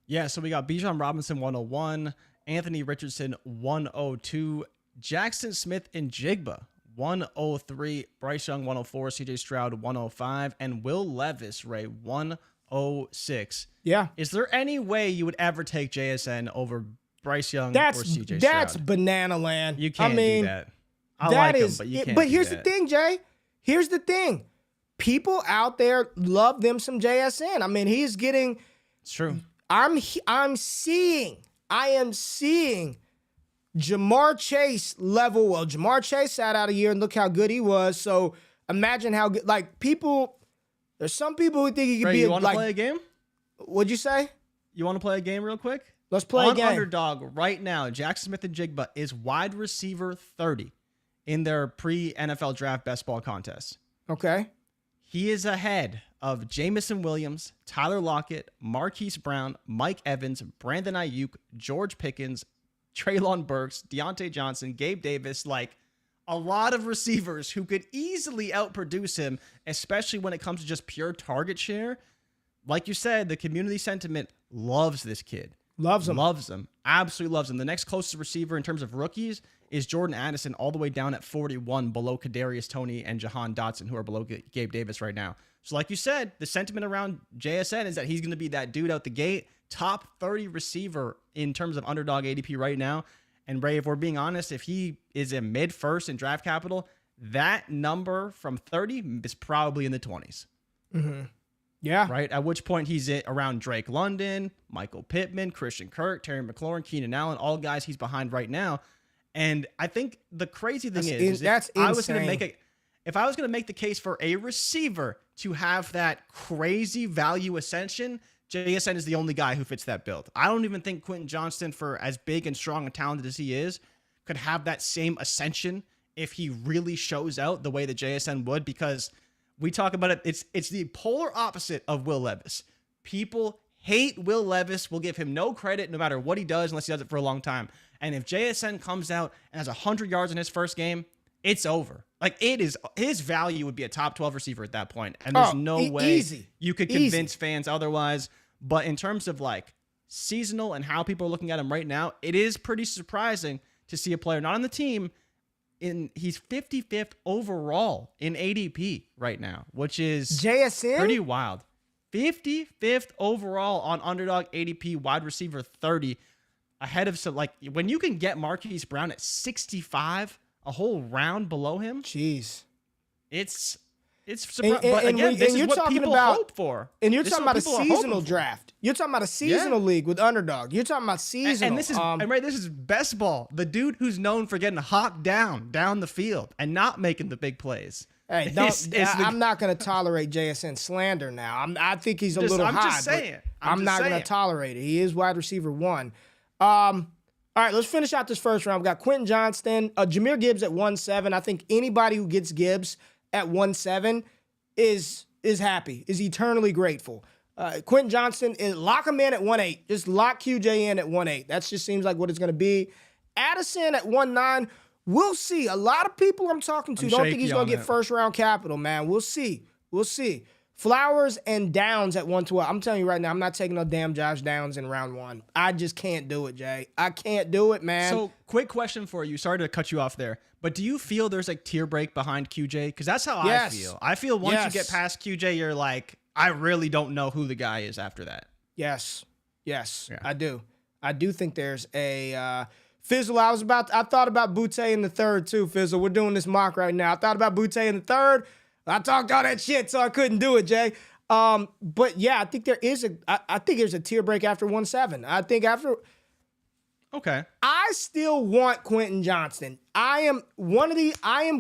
Yeah, so we got Bijan Robinson 101, Anthony Richardson 102, Jackson Smith and Jigba 103, Bryce Young 104, CJ Stroud 105, and Will Levis, Ray, 106. Yeah. Is there any way you would ever take JSN over Bryce Young or CJ Stroud? That's banana land. You can't do that. I like him, but you can't But do here's that. the thing, Jay. Here's the thing. People out there love them some JSN. I mean, he's getting. It's true. I am seeing Jamar Chase level. Well, Jamar Chase sat out a year and look how good he was. So imagine how good. Like people, there's some people who think he could Ray, be. you want to play a game? What'd you say? You want to play a game real quick? Let's play a game. Underdog right now, Jackson Smith-Njigba is wide receiver 30 in their pre-NFL draft best ball contest. Okay. He is ahead of Jamison Williams, Tyler Lockett, Marquise Brown, Mike Evans, Brandon Ayuk, George Pickens, Treylon Burks, Deontay Johnson, Gabe Davis, like a lot of receivers who could easily outproduce him, especially when it comes to just pure target share. Like you said, the community sentiment loves this kid. Loves him. Absolutely loves him. The next closest receiver in terms of rookies is Jordan Addison, all the way down at 41, below Kadarius Toney and Jahan Dotson, who are below Gabe Davis right now. So like you said, the sentiment around JSN is that he's going to be that dude out the gate, top 30 receiver in terms of underdog ADP right now. And Ray, if we're being honest, if he is a mid-first in draft capital, that number from 30 is probably in the 20s. Mm-hmm. Yeah. Right? At which point he's around Drake London, Michael Pittman, Christian Kirk, Terry McLaurin, Keenan Allen, all guys he's behind right now. And I think the crazy thing is that's if I was insane. going to make the case for a receiver to have that crazy value ascension, JSN is the only guy who fits that build. I don't even think Quentin Johnston, for as big and strong and talented as he is, could have that same ascension if he really shows out the way that JSN would, because we talk about it. It's the polar opposite of Will Levis. People hate Will Levis, will give him no credit no matter what he does unless he does it for a long time. And if JSN comes out and has 100 yards in his first game, it's over. Like, it is, his value would be a top 12 receiver at that point. And there's no way you could convince fans otherwise. But in terms of like seasonal and how people are looking at him right now, it is pretty surprising to see a player not on the team. He's 55th overall in ADP right now, which is JSN? Pretty wild. 55th overall on Underdog ADP, wide receiver 30, ahead of some, like, when you can get Marquise Brown at 65, a whole round below him. Jeez. It's surprising. But again, this is what people hope for. And you're talking about a seasonal draft. You're talking about a seasonal league with Underdog. You're talking about seasonal. And this is this is best ball. The dude who's known for getting hawked down the field and not making the big plays. Hey, I'm not going to tolerate JSN slander now. I think he's a little high. I'm just saying. I'm not going to tolerate it. He is wide receiver 1. All right, let's finish out this first round. We've got Quentin Johnston, Jahmyr Gibbs at 1-7. I think anybody who gets Gibbs at 1-7 is happy, is eternally grateful. Quentin Johnston, lock him in at 1-8. Just lock QJ in at 1-8. That just seems like what it's going to be. Addison at 1-9. We'll see. A lot of people I'm talking to don't think he's going to get first-round capital, man. We'll see. We'll see. Flowers and Downs at 1-12. I'm telling you right now, I'm not taking no damn Josh Downs in round 1. I just can't do it, Jay. I can't do it, man. So, quick question for you. Sorry to cut you off there. But do you feel there's like tier break behind QJ? Because that's how I feel. I feel once you get past QJ, you're like, I really don't know who the guy is after that. Yes, yeah. I do. I do think there's a Fizzle. I thought about Butte in the third too. Fizzle, we're doing this mock right now. I thought about Butte in the third. I talked all that shit, so I couldn't do it, Jay. But yeah, I think there's a tier break after 1-7. I think after. Okay. I still want Quentin Johnston. I am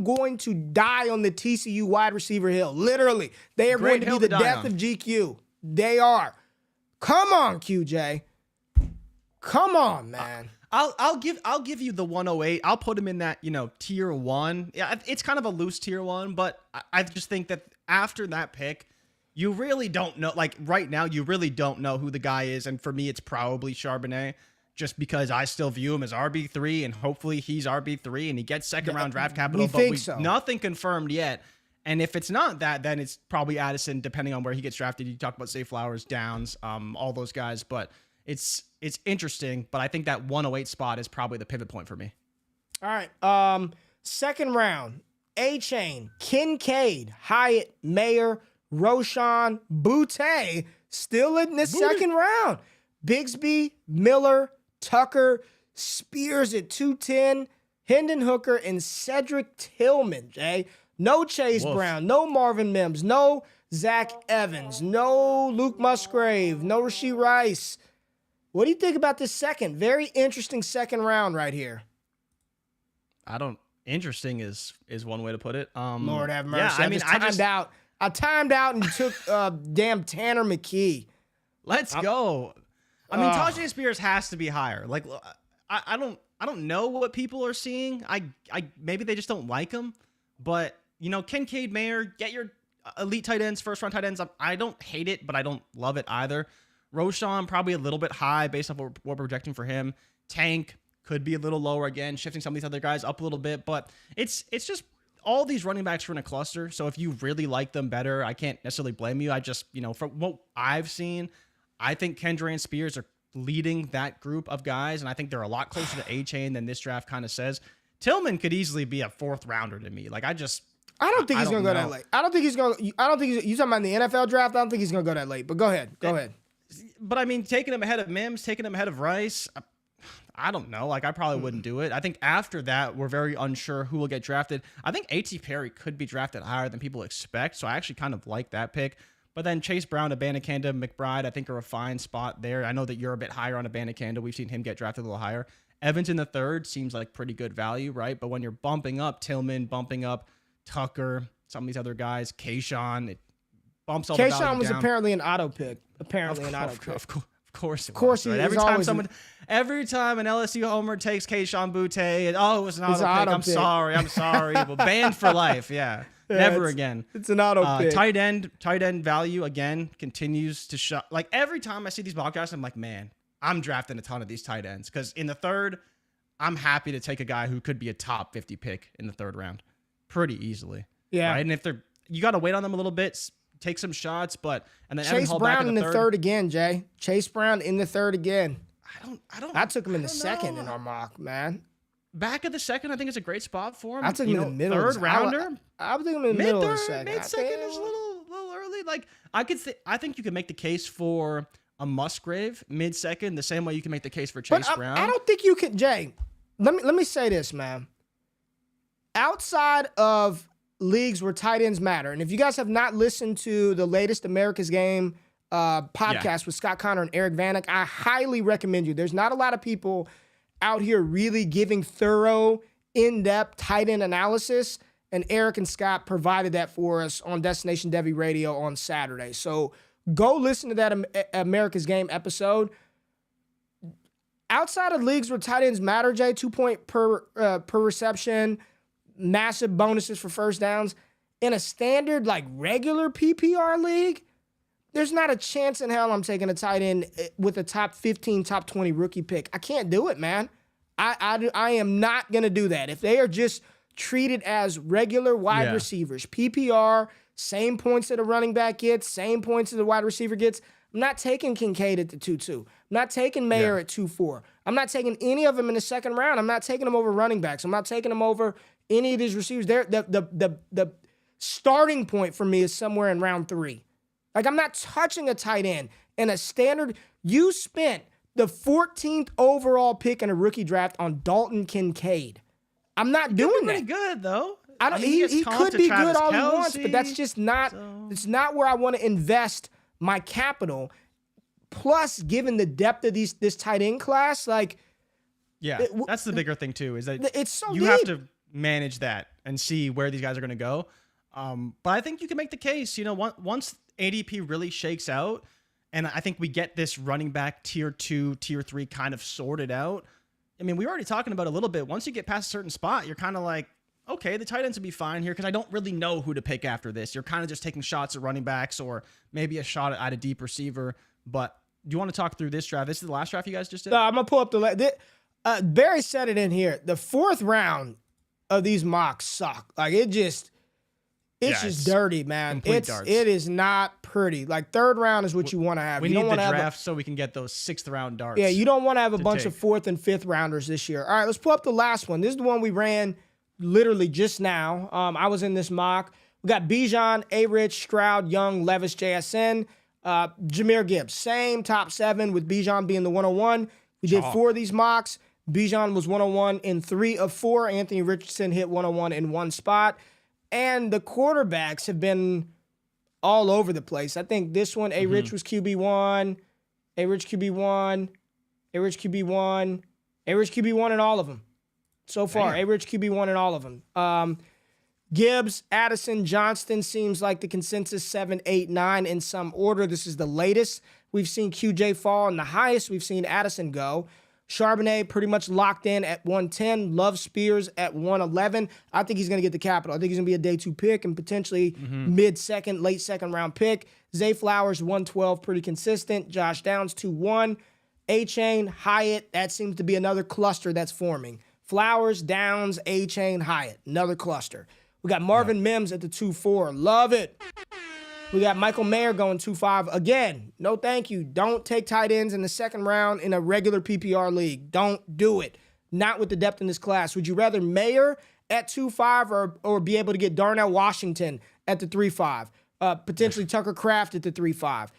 going to die on the TCU wide receiver hill. Literally. They are going to be the death of GQ. They are. Come on, QJ. Come on, man. I'll give you the 108. I'll put him in that, tier 1. Yeah, it's kind of a loose tier 1, but I just think that after that pick, you really don't know. Like right now, you really don't know who the guy is. And for me, it's probably Charbonnet. Just because I still view him as RB3, and hopefully he's RB3 and he gets second-round draft capital. Nothing confirmed yet. And if it's not that, then it's probably Addison, depending on where he gets drafted. You talk about Zay Flowers, Downs, all those guys. But it's interesting. But I think that 108 spot is probably the pivot point for me. All right. Second round. A-Chain, Kincaid, Hyatt, Mayer, Roshan, Boutte, still in the second round. Bigsby, Miller, Tucker, Spears at 210, Hendon Hooker, and Cedric Tillman, Jay. No Chase Brown, no Marvin Mims, no Zach Evans, no Luke Musgrave, no Rashee Rice. What do you think about this second? Very interesting second round right here. Interesting is one way to put it. Lord have mercy. Yeah, I mean, I timed out and took damn Tanner McKee. Let's go. I mean, Tajay Spears has to be higher. Like, I don't know what people are seeing. I maybe they just don't like him. But Kincaid, Mayer, get your elite tight ends, first round tight ends. I don't hate it, but I don't love it either. Roshan probably a little bit high based on what we're projecting for him. Tank could be a little lower again, shifting some of these other guys up a little bit. But it's just all these running backs are in a cluster. So if you really like them better, I can't necessarily blame you. I just, from what I've seen, I think Kendra and Spears are leading that group of guys, and I think they're a lot closer to A-Chain than this draft kind of says. Tillman could easily be a fourth rounder to me. Like, I don't think he's going to go that late. I don't think you talking about the NFL draft? I don't think he's going to go that late, but go ahead. But I mean, taking him ahead of Mims, taking him ahead of Rice, I don't know. Like, I probably wouldn't do it. I think after that, we're very unsure who will get drafted. I think A.T. Perry could be drafted higher than people expect, so I actually kind of like that pick. But then Chase Brown, Abanikanda, McBride, I think are a fine spot there. I know that you're a bit higher on Abanikanda. We've seen him get drafted a little higher. Evans in the third seems like pretty good value, right? But when you're bumping up Tillman, bumping up Tucker, some of these other guys, Kayshawn, it bumps all the value down. Kayshawn was apparently an auto pick. Of course, right? Every time an LSU homer takes Kayshawn Boutte, it was an auto pick. I'm sorry. Well, banned for life. Yeah. Never again. It's an auto pick. Tight end value again continues to show. Like, every time I see these podcasts, I'm like, man, I'm drafting a ton of these tight ends because in the third, I'm happy to take a guy who could be a top 50 pick in the third round pretty easily. Yeah. Right? And if you got to wait on them a little bit, take some shots, and then Chase Brown in the third again, Jay. Chase Brown in the third again. I took him in the second in our mock, man. Back of the second, I think it's a great spot for him. I took him in the middle. Third rounder. I would take him in the middle of the second. Mid-second is a little early. Like, I think you could make the case for a Musgrave mid-second the same way you can make the case for Chase Brown. I don't think you can, Jay. Let me say this, man. Outside of leagues where tight ends matter, and if you guys have not listened to the latest America's Game podcast with Scott Connor and Eric Vanek, I highly recommend you. There's not a lot of people out here really giving thorough, in-depth tight end analysis, and Eric and Scott provided that for us on Destination Devy Radio on Saturday. So go listen to that America's Game episode. Outside of leagues where tight ends matter, Jay, 2 point per reception, massive bonuses for first downs, in a standard, like, regular PPR league, there's not a chance in hell I'm taking a tight end with a top 15, top 20 rookie pick. I can't do it, man. I am not going to do that. If they are just treated as regular wide receivers, PPR, same points that a running back gets, same points that a wide receiver gets, I'm not taking Kincaid at the 2-2. I'm not taking Mayer at 2-4. I'm not taking any of them in the second round. I'm not taking them over running backs. I'm not taking them over any of these receivers. The starting point for me is somewhere in round 3. Like, I'm not touching a tight end in a standard. You spent the 14th overall pick in a rookie draft on Dalton Kincaid. I'm not doing that. Pretty good, though. He could be good all he wants, but that's just not. It's not where I want to invest my capital. Plus, given the depth of this tight end class, like, that's the bigger thing too. Is that it's so you deep. have to manage that and see where these guys are going to go. But I think you can make the case. Once ADP really shakes out, and I think we get this running back tier 2, tier 3 kind of sorted out. I mean, we were already talking about a little bit. Once you get past a certain spot, you're kind of like, okay, the tight ends will be fine here because I don't really know who to pick after this. You're kind of just taking shots at running backs or maybe a shot at a deep receiver. But do you want to talk through this draft? This is the last draft you guys just did? No, I'm going to pull up Barry said it in here. The fourth round of these mocks suck. Like, it's just dirty, man. It is not pretty. Like, third round is what you want to have. We need the draft so we can get those 6th round darts. Yeah, you don't want to have a bunch of 4th and 5th rounders this year. All right, let's pull up the last one. This is the one we ran literally just now. I was in this mock. We got Bijan, A-Rich, Stroud, Young, Levis, JSN, Jahmyr Gibbs. Same top 7 with Bijan being the 101. We did 4 of these mocks. Bijan was 101 in 3 of 4. Anthony Richardson hit 101 in 1 spot. And the quarterbacks have been all over the place. I think this one, A-Rich was QB1, A-Rich QB1, A-Rich QB1, A-Rich QB1 in all of them. So far, A-Rich QB1 in all of them. Gibbs, Addison, Johnston seems like the consensus 7, 8, 9 in some order. This is the latest. We've seen QJ fall, and the highest we've seen Addison go. Charbonnet pretty much locked in at 110. Love Spears at 111. I think he's going to get the capital. I think he's going to be a day 2 pick and potentially mid-second, late second round pick. Zay Flowers, 112, pretty consistent. Josh Downs, 2-1. A-Chain, Hyatt, that seems to be another cluster that's forming. Flowers, Downs, A-Chain, Hyatt, another cluster. We got Marvin Mims at the 2-4. Love it. We got Michael Mayer going 2-5. Again, no thank you. Don't take tight ends in the second round in a regular PPR league. Don't do it. Not with the depth in this class. Would you rather Mayer at 2-5 or be able to get Darnell Washington at the 3-5? Potentially Tucker Kraft at the 3-5.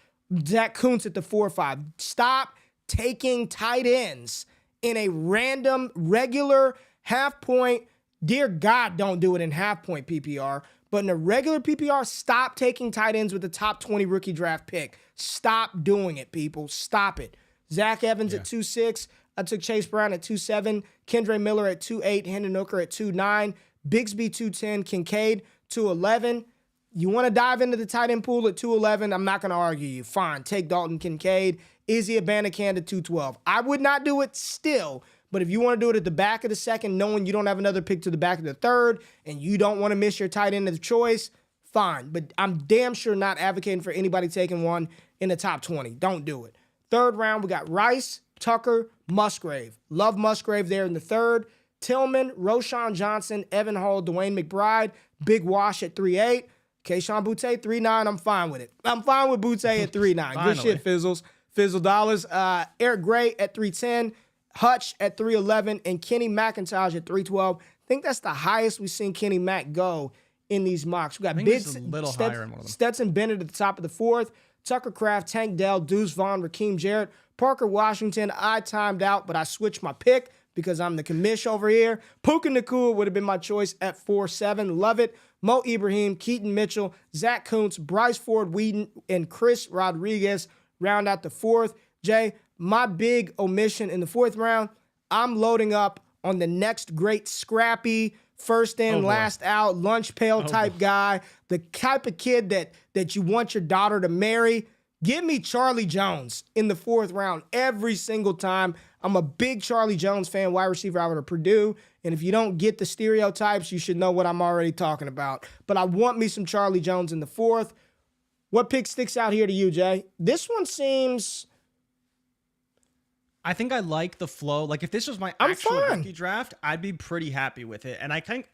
Zach Kuntz at the 4-5. Stop taking tight ends in a random, regular half-point. Dear God, don't do it in half-point PPR. But in a regular PPR, stop taking tight ends with the top 20 rookie draft pick. Stop doing it, people. Stop it. Zach Evans at 2-6. I took Chase Brown at 2-7. Kendre Miller at 2-8. Hendon Hooker at 2-9. Bigsby 2-10. Kincaid 2-11. You want to dive into the tight end pool at 2-11? I'm not going to argue you. Fine. Take Dalton Kincaid. Izzy Abanikand at 2-12. I would not do it still. But if you want to do it at the back of the second, knowing you don't have another pick to the back of the third, and you don't want to miss your tight end of choice, fine. But I'm damn sure not advocating for anybody taking one in the top 20. Don't do it. Third round, we got Rice, Tucker, Musgrave. Love Musgrave there in the third. Tillman, Roshan Johnson, Evan Hall, Dwayne McBride, Big Wash at 3-8. Keyshawn Boutte, 3-9. I'm fine with it. I'm fine with Boutte at 3-9. Good shit, Fizzles. Fizzle dollars. Eric Gray at 3-10. Hutch at 3-11, and Kenny McIntosh at 3-12. I think that's the highest we've seen Kenny Mac go in these mocks. We got Stetson Bennett at the top of the 4th, Tucker Kraft, Tank Dell, Deuce Vaughn, Raheem Jarrett, Parker Washington. I timed out, but I switched my pick because I'm the commish over here. Puka Nacua would have been my choice at 4-7. Love it. Mo Ibrahim, Keaton Mitchell, Zach Kuntz, Bryce Ford Whedon, and Chris Rodriguez round out the 4th. Jay, my big omission in the 4th round, I'm loading up on the next great scrappy, first in, last out, lunch pail type guy, the type of kid that you want your daughter to marry. Give me Charlie Jones in the 4th round every single time. I'm a big Charlie Jones fan, wide receiver out of Purdue. And if you don't get the stereotypes, you should know what I'm already talking about. But I want me some Charlie Jones in the 4th. What pick sticks out here to you, Jay? This one seems... I think I like the flow. Like, if this was my actual rookie draft, I'd be pretty happy with it. And I think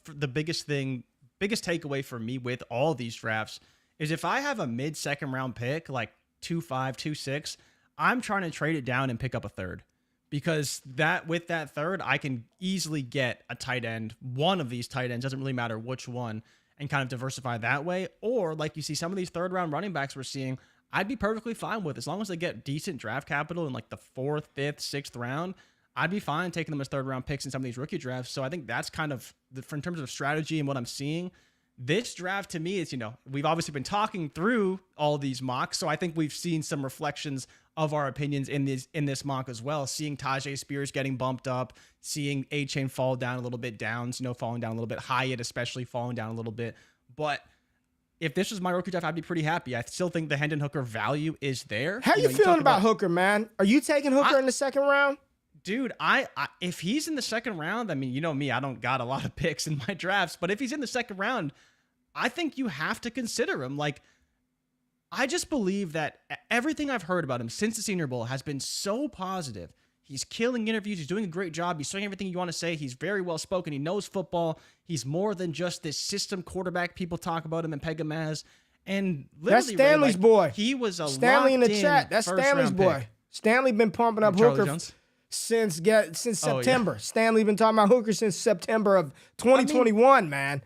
the biggest takeaway for me with all these drafts is if I have a mid-second round pick, like 2-5, 2-6, I'm trying to trade it down and pick up a third. Because with that third, I can easily get a tight end. One of these tight ends, doesn't really matter which one, and kind of diversify that way. Or, like you see some of these third-round running backs we're seeing, I'd be perfectly fine with, as long as they get decent draft capital in like the 4th, 5th, 6th round. I'd be fine taking them as third-round picks in some of these rookie drafts. So I think that's kind of, in terms of strategy and what I'm seeing, this draft to me is, we've obviously been talking through all these mocks, so I think we've seen some reflections of our opinions in this mock as well. Seeing Tajay Spears getting bumped up, seeing A-Chain fall down a little bit, Downs, falling down a little bit, Hyatt especially falling down a little bit. But if this was my rookie draft, I'd be pretty happy. I still think the Hendon Hooker value is there. How you feeling about Hooker, man? Are you taking Hooker in the second round? Dude, if he's in the second round, I mean, you know me, I don't got a lot of picks in my drafts, but if he's in the second round, I think you have to consider him. Like, I just believe that everything I've heard about him since the Senior Bowl has been so positive. He's killing interviews. He's doing a great job. He's saying everything you want to say. He's very well spoken. He knows football. He's more than just this system quarterback people talk about him and peg him as. And that's Stanley's boy. He was a Stanley in the chat. That's Stanley's boy. Pick. Stanley been pumping up Hooker. since September. Stanley been talking about Hooker since September of 2021, man.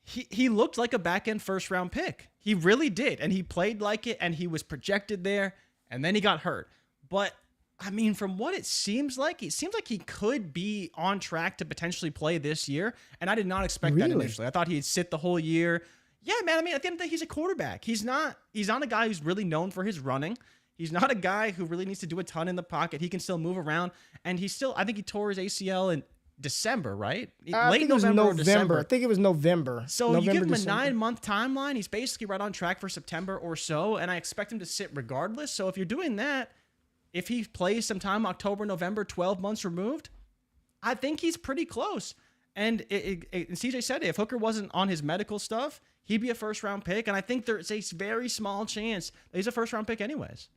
He looked like a back-end first-round pick. He really did, and he played like it, and he was projected there, and then he got hurt. But, I mean, from what it seems like he could be on track to potentially play this year, and I did not expect that initially. I thought he'd sit the whole year. Yeah, man, I mean, at the end of the day, he's a quarterback. He's not a guy who's really known for his running. He's not a guy who really needs to do a ton in the pocket. He can still move around, and I think he tore his ACL in December, right? Late November or December. I think it was November. So you give him a 9-month timeline. He's basically right on track for September or so, and I expect him to sit regardless. So if you're doing that, if he plays sometime October, November, 12 months removed, I think he's pretty close. And CJ said if Hooker wasn't on his medical stuff, he'd be a first-round pick, and I think there's a very small chance that he's a first-round pick anyways.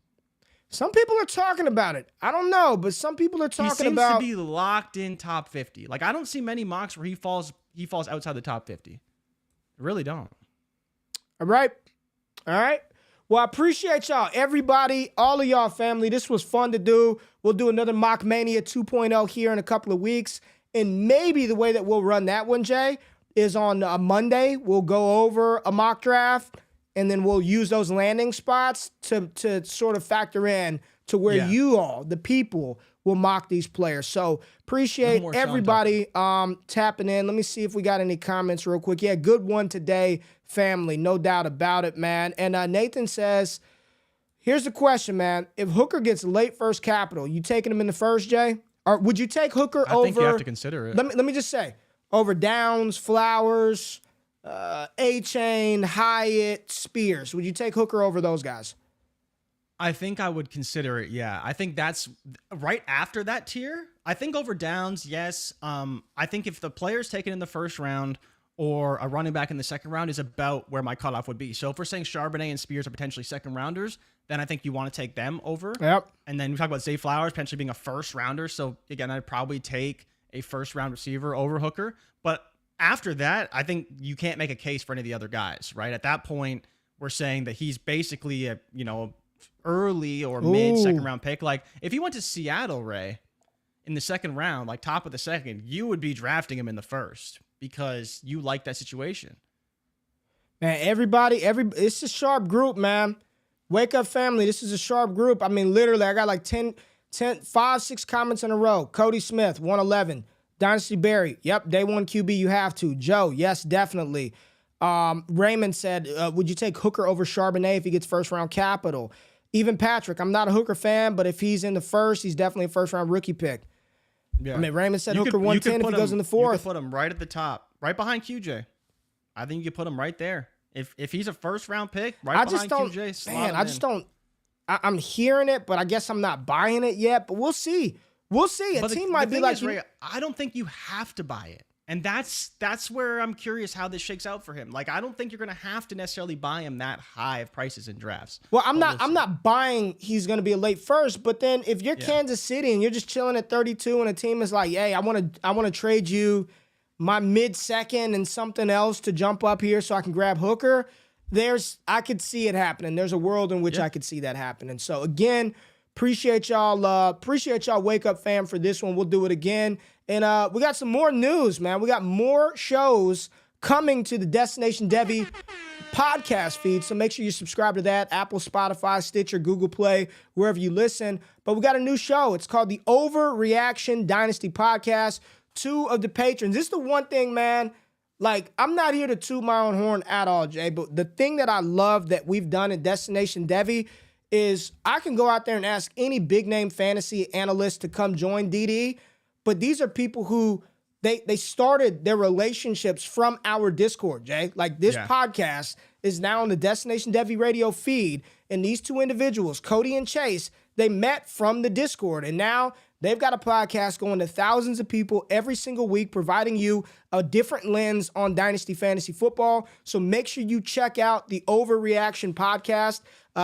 Some people are talking about it. I don't know, but some people are talking about. He seems to be locked in top 50. Like, I don't see many mocks where he falls outside the top 50. I really don't. All right. Well, I appreciate y'all, everybody, all of y'all family. This was fun to do. We'll do another Mock Mania 2.0 here in a couple of weeks. And maybe the way that we'll run that one, Jay, is on a Monday. We'll go over a mock draft, and then we'll use those landing spots to sort of factor in to where you all, the people, will mock these players. So appreciate everybody tapping in. Let me see if we got any comments real quick. Yeah, good one today, family. No doubt about it, man. And Nathan says, here's the question, man. If Hooker gets late first capital, you taking him in the first, Jay? Or would you take Hooker over? I think you have to consider it. Let me just say, over Downs, Flowers, A-Chain, Hyatt, Spears. Would you take Hooker over those guys? I think I would consider it, yeah. I think that's right after that tier. I think over Downs, yes. I think if the player's taken in the first round or a running back in the second round is about where my cutoff would be. So if we're saying Charbonnet and Spears are potentially second rounders, then I think you want to take them over. Yep. And then we talk about Zay Flowers potentially being a first rounder. So again, I'd probably take a first round receiver over Hooker. But after that, I think you can't make a case for any of the other guys, right? At that point, we're saying that he's basically a, early or mid second round pick. Like if he went to Seattle, Ray, in the second round, like top of the second, you would be drafting him in the first because you like that situation. Man, it's a sharp group, man. Wake up, family. This is a sharp group. I mean, literally, I got like 5, 6 comments in a row. Cody Smith, 111. Dynasty Barry, yep, day one QB, you have to. Joe, yes, definitely. Raymond said, would you take Hooker over Charbonnet if he gets first-round capital? Even Patrick, I'm not a Hooker fan, but if he's in the first, he's definitely a first-round rookie pick. Yeah. I mean, Raymond said Hooker 110 if he goes in the fourth. You could put him right at the top, right behind QJ. I think you could put him right there. If he's a first-round pick, behind QJ, man, I'm hearing it, but I guess I'm not buying it yet, but we'll see. We'll see. A team might be like, Ray, I don't think you have to buy it. And that's where I'm curious how this shakes out for him. Like, I don't think you're going to have to necessarily buy him that high of prices in drafts. Well, I'm not buying he's going to be a late first, but then if you're Kansas City and you're just chilling at 32 and a team is like, hey, I want to trade you my mid-second and something else to jump up here so I can grab Hooker, I could see it happening. There's a world in which I could see that happening. So again, appreciate y'all, Wake Up fam, for this one. We'll do it again. And we got some more news, man. We got more shows coming to the Destination Devy podcast feed. So make sure you subscribe to that. Apple, Spotify, Stitcher, Google Play, wherever you listen. But we got a new show. It's called the Overreaction Dynasty Podcast. 2 of the patrons. This is the one thing, man. Like, I'm not here to toot my own horn at all, Jay. But the thing that I love that we've done at Destination Devy is I can go out there and ask any big-name fantasy analyst to come join DD. But these are people who, they started their relationships from our Discord, Jay. Like, this podcast is now on the Destination Devy radio feed. And these 2 individuals, Cody and Chase, they met from the Discord. And now they've got a podcast going to thousands of people every single week, providing you a different lens on Dynasty Fantasy Football. So make sure you check out the Overreaction Podcast,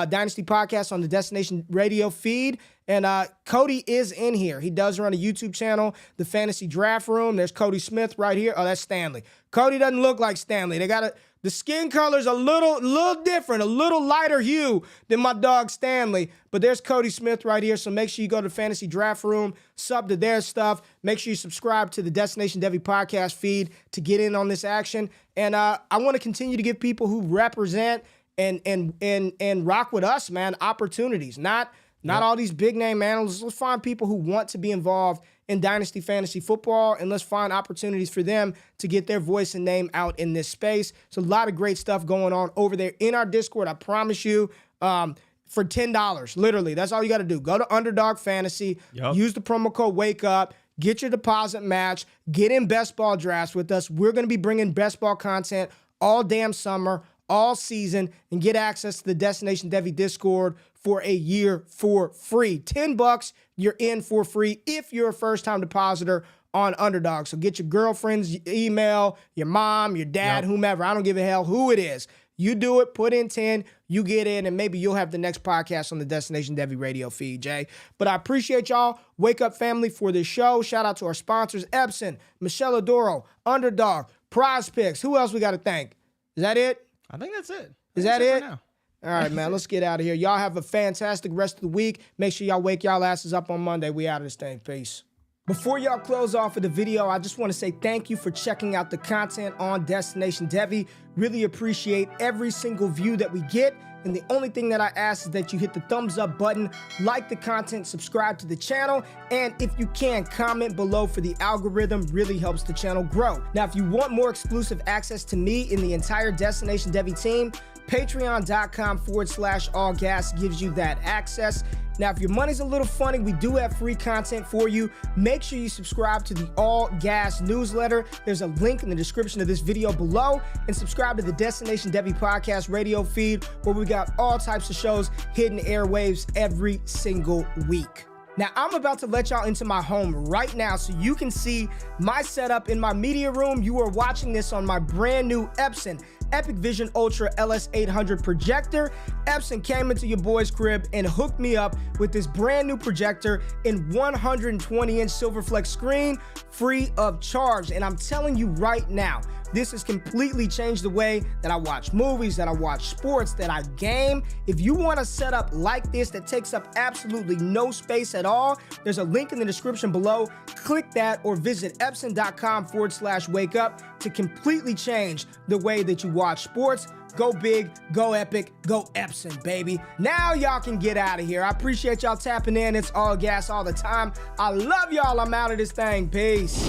Dynasty Podcast on the Destination Radio feed. And Cody is in here. He does run a YouTube channel, the Fantasy Draft Room. There's Cody Smith right here. Oh, that's Stanley. Cody doesn't look like Stanley. They got the The skin color's a little different, a little lighter hue than my dog Stanley. But there's Cody Smith right here, so make sure you go to Fantasy Draft Room, sub to their stuff. Make sure you subscribe to the Destination Devy podcast feed to get in on this action. And I want to continue to give people who represent and rock with us, man, opportunities. Not all these big name analysts. Let's find people who want to be involved in Dynasty Fantasy Football, and let's find opportunities for them to get their voice and name out in this space. So a lot of great stuff going on over there in our Discord. I promise you, for $10, literally, that's all you got to do. Go to Underdog Fantasy, use the promo code WAKEUP, get your deposit match, get in best ball drafts with us. We're going to be bringing best ball content all damn summer, all season, and get access to the Destination Devy Discord for a year for free. $10, you're in for free if you're a first-time depositor on Underdog. So get your girlfriend's email, your mom, your dad, whomever. I don't give a hell who it is. You do it, put in 10, you get in, and maybe you'll have the next podcast on the Destination Devy radio feed, Jay. But I appreciate y'all, Wake Up family, for this show. Shout out to our sponsors, Epson, Michelle Adoro, Underdog, Prize Picks. Who else we got to thank? Is that it? I think that's it. Is that it? Now. All right, man, let's get out of here. Y'all have a fantastic rest of the week. Make sure y'all wake y'all asses up on Monday. We out of this thing. Peace. Before y'all close off of the video, I just want to say thank you for checking out the content on Destination Devy. Really appreciate every single view that we get. And the only thing that I ask is that you hit the thumbs up button, like the content, subscribe to the channel, and if you can, comment below for the algorithm. Really helps the channel grow. Now, if you want more exclusive access to me and the entire Destination Devy team, patreon.com/allgas gives you that access. Now, if your money's a little funny, we do have free content for you. Make sure you subscribe to the All Gas newsletter. There's a link in the description of this video below, and subscribe to the Destination Devy podcast radio feed, where we got all types of shows hitting airwaves every single week. Now, I'm about to let y'all into my home right now so you can see my setup in my media room. You are watching this on my brand new Epson EpiqVision Ultra LS800 projector. Epson came into your boy's crib and hooked me up with this brand new projector in 120-inch SilverFlex screen, free of charge. And I'm telling you right now, this has completely changed the way that I watch movies, that I watch sports, that I game. If you want a setup like this that takes up absolutely no space at all, there's a link in the description below. Click that or visit epson.com/wakeup to completely change the way that you watch sports. Go big, go epic, go Epson, baby. Now y'all can get out of here. I appreciate y'all tapping in. It's all gas all the time. I love y'all. I'm out of this thing. Peace.